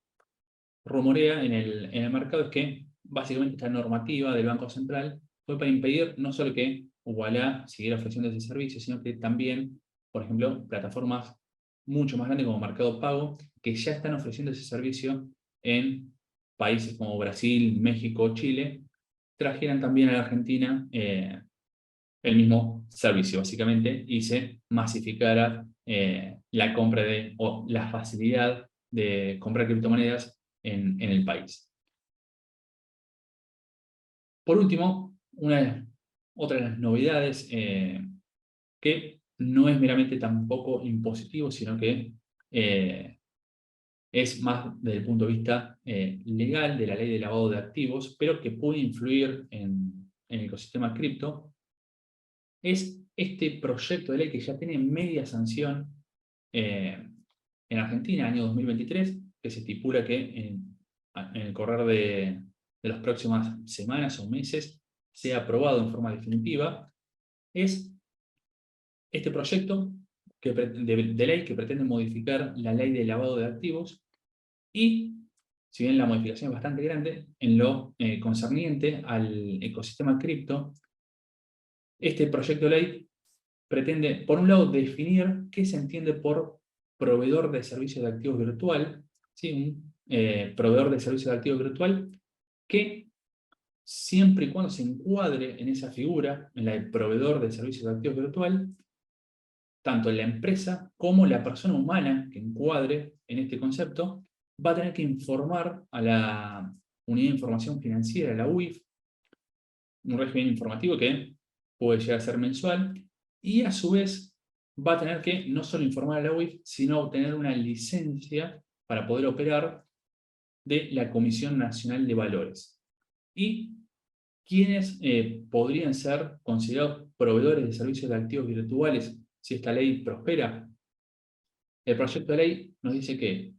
rumorea en el mercado es que básicamente esta normativa del Banco Central fue para impedir no solo que Ualá siguiera ofreciendo ese servicio, sino que también, por ejemplo, plataformas mucho más grandes como Mercado Pago, que ya están ofreciendo ese servicio en países como Brasil, México, Chile, trajeran también a la Argentina el mismo servicio, básicamente, y se masificara la compra o la facilidad de comprar criptomonedas en el país. Por último, otra de las novedades que no es meramente tampoco impositivo, sino que es más desde el punto de vista legal de la ley de lavado de activos, pero que puede influir en el ecosistema cripto, es este proyecto de ley que ya tiene media sanción en Argentina, año 2023, que se estipula que en el correr de las próximas semanas o meses sea aprobado en forma definitiva. Es este proyecto de ley que pretende modificar la ley de lavado de activos y, si bien la modificación es bastante grande, en lo concerniente al ecosistema cripto, este proyecto de ley pretende, por un lado, definir qué se entiende por proveedor de servicios de activos virtual, ¿sí? Un proveedor de servicios de activos virtual que, siempre y cuando se encuadre en esa figura, en la de proveedor de servicios de activos virtual, tanto la empresa como la persona humana que encuadre en este concepto va a tener que informar a la Unidad de Información Financiera, la UIF, un régimen informativo que puede llegar a ser mensual, y a su vez va a tener que no solo informar a la UIF, sino obtener una licencia para poder operar de la Comisión Nacional de Valores. ¿Y quiénes podrían ser considerados proveedores de servicios de activos virtuales si esta ley prospera? El proyecto de ley nos dice que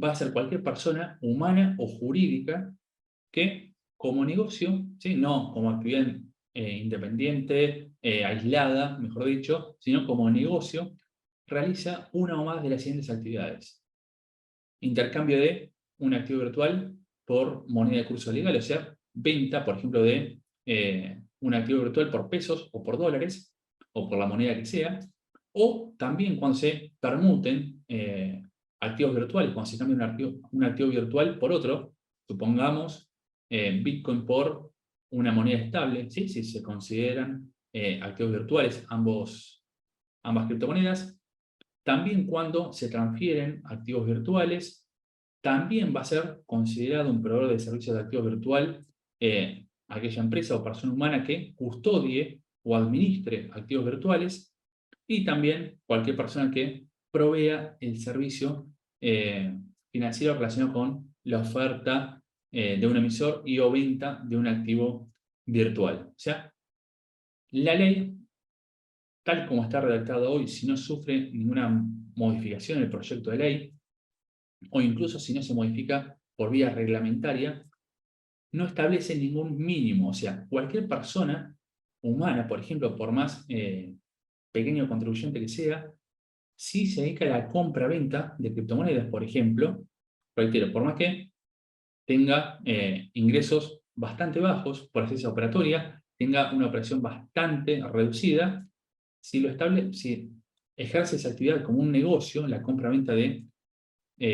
va a ser cualquier persona humana o jurídica que, como negocio, ¿sí? No como actividad independiente, aislada, mejor dicho, sino como negocio, realiza una o más de las siguientes actividades. Intercambio de un activo virtual por moneda de curso legal, o sea, venta, por ejemplo, de un activo virtual por pesos o por dólares, o por la moneda que sea, o también cuando se permuten activos virtuales, cuando se cambia un activo virtual por otro, supongamos Bitcoin por una moneda estable, ¿sí? Si se consideran activos virtuales ambas criptomonedas. También cuando se transfieren activos virtuales, también va a ser considerado un proveedor de servicios de activos virtual aquella empresa o persona humana que custodie o administre activos virtuales, y también cualquier persona que provea el servicio financiero relacionado con la oferta de un emisor y o venta de un activo virtual. O sea, la ley, tal como está redactada hoy, si no sufre ninguna modificación en el proyecto de ley, o incluso si no se modifica por vía reglamentaria, no establece ningún mínimo. O sea, cualquier persona humana, por ejemplo, por más pequeño contribuyente que sea, si se dedica a la compra-venta de criptomonedas, por ejemplo, reitero, por más que tenga ingresos bastante bajos por asistencia operatoria, tenga una operación bastante reducida, si ejerce esa actividad como un negocio, la compra-venta de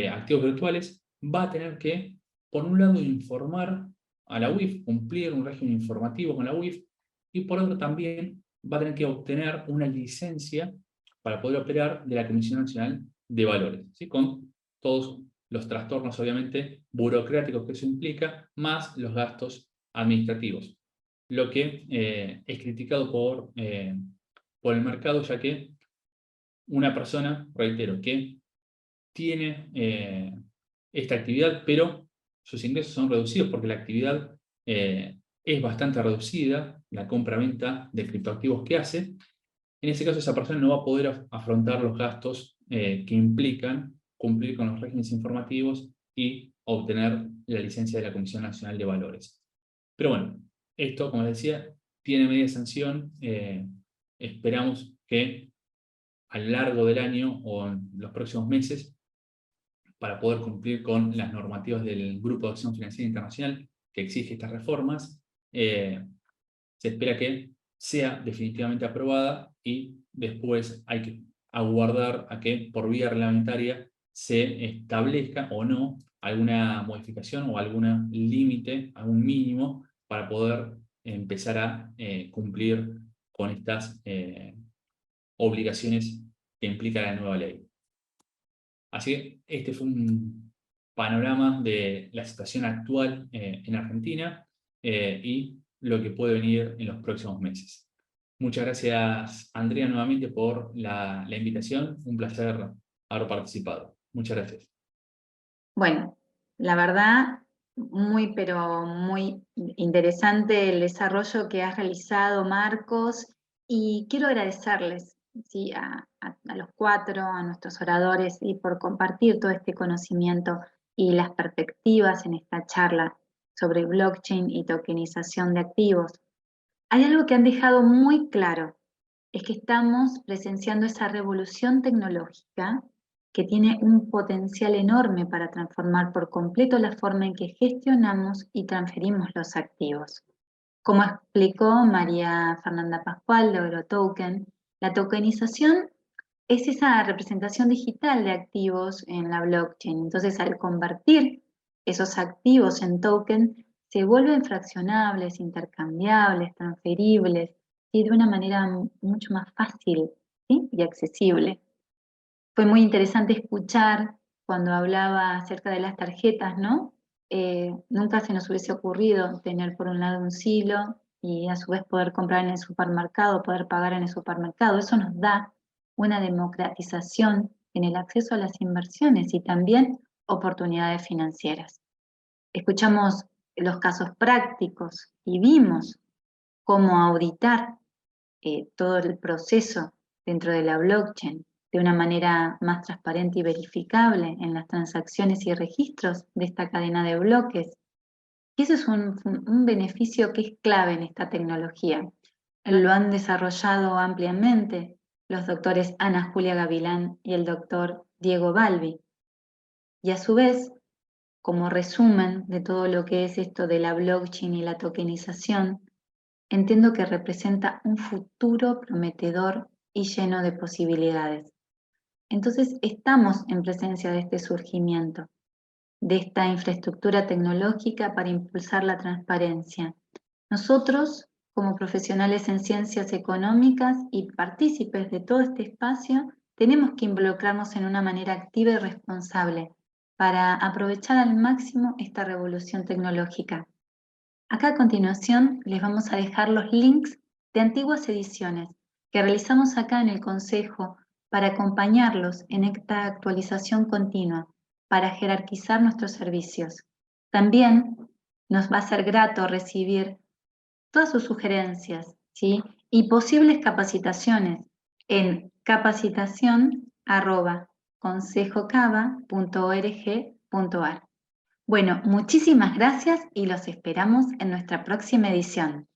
activos virtuales, va a tener que, por un lado, informar a la UIF, cumplir un régimen informativo con la UIF, y por otro también va a tener que obtener una licencia para poder operar de la Comisión Nacional de Valores, ¿sí? Con todos los trastornos, obviamente, burocráticos que eso implica, más los gastos administrativos. Lo que es criticado por el mercado, ya que una persona, reitero, que tiene esta actividad, pero sus ingresos son reducidos porque la actividad es bastante reducida, la compra-venta de criptoactivos que hace. En ese caso, esa persona no va a poder afrontar los gastos que implican cumplir con los regímenes informativos y obtener la licencia de la Comisión Nacional de Valores. Pero bueno, esto, como les decía, tiene media sanción. Esperamos que a lo largo del año o en los próximos meses, para poder cumplir con las normativas del Grupo de Acción Financiera Internacional que exige estas reformas, se espera que sea definitivamente aprobada y después hay que aguardar a que por vía reglamentaria se establezca o no alguna modificación o algún límite, algún mínimo para poder empezar a cumplir con estas obligaciones que implica la nueva ley. Así que este fue un panorama de la situación actual en Argentina y lo que puede venir en los próximos meses. Muchas gracias, Andrea, nuevamente por la invitación. Un placer haber participado. Muchas gracias. Bueno, la verdad, pero muy interesante el desarrollo que has realizado, Marcos, y quiero agradecerles, ¿sí? a los cuatro, a nuestros oradores, y por compartir todo este conocimiento y las perspectivas en esta charla sobre blockchain y tokenización de activos. Hay algo que han dejado muy claro, es que estamos presenciando esa revolución tecnológica que tiene un potencial enorme para transformar por completo la forma en que gestionamos y transferimos los activos. Como explicó María Fernanda Pascual de Eurotoken, la tokenización es esa representación digital de activos en la blockchain. Entonces, al convertir esos activos en token, se vuelven fraccionables, intercambiables, transferibles, y de una manera mucho más fácil, ¿sí? Y accesible. Fue muy interesante escuchar cuando hablaba acerca de las tarjetas, ¿no? Nunca se nos hubiese ocurrido tener por un lado un silo y a su vez poder comprar en el supermercado, poder pagar en el supermercado. Eso nos da una democratización en el acceso a las inversiones y también oportunidades financieras. Escuchamos los casos prácticos y vimos cómo auditar todo el proceso dentro de la blockchain de una manera más transparente y verificable en las transacciones y registros de esta cadena de bloques. Y eso es un beneficio que es clave en esta tecnología. Lo han desarrollado ampliamente los doctores Ana Julia Gavilán y el doctor Diego Balbi. Y a su vez, como resumen de todo lo que es esto de la blockchain y la tokenización, entiendo que representa un futuro prometedor y lleno de posibilidades. Entonces, estamos en presencia de este surgimiento, de esta infraestructura tecnológica para impulsar la transparencia. Nosotros, como profesionales en ciencias económicas y partícipes de todo este espacio, tenemos que involucrarnos en una manera activa y responsable para aprovechar al máximo esta revolución tecnológica. Acá a continuación les vamos a dejar los links de antiguas ediciones que realizamos acá en el Consejo para acompañarlos en esta actualización continua, para jerarquizar nuestros servicios. También nos va a ser grato recibir todas sus sugerencias, ¿sí? Y posibles capacitaciones en capacitación@consejocava.org.ar. Bueno, muchísimas gracias y los esperamos en nuestra próxima edición.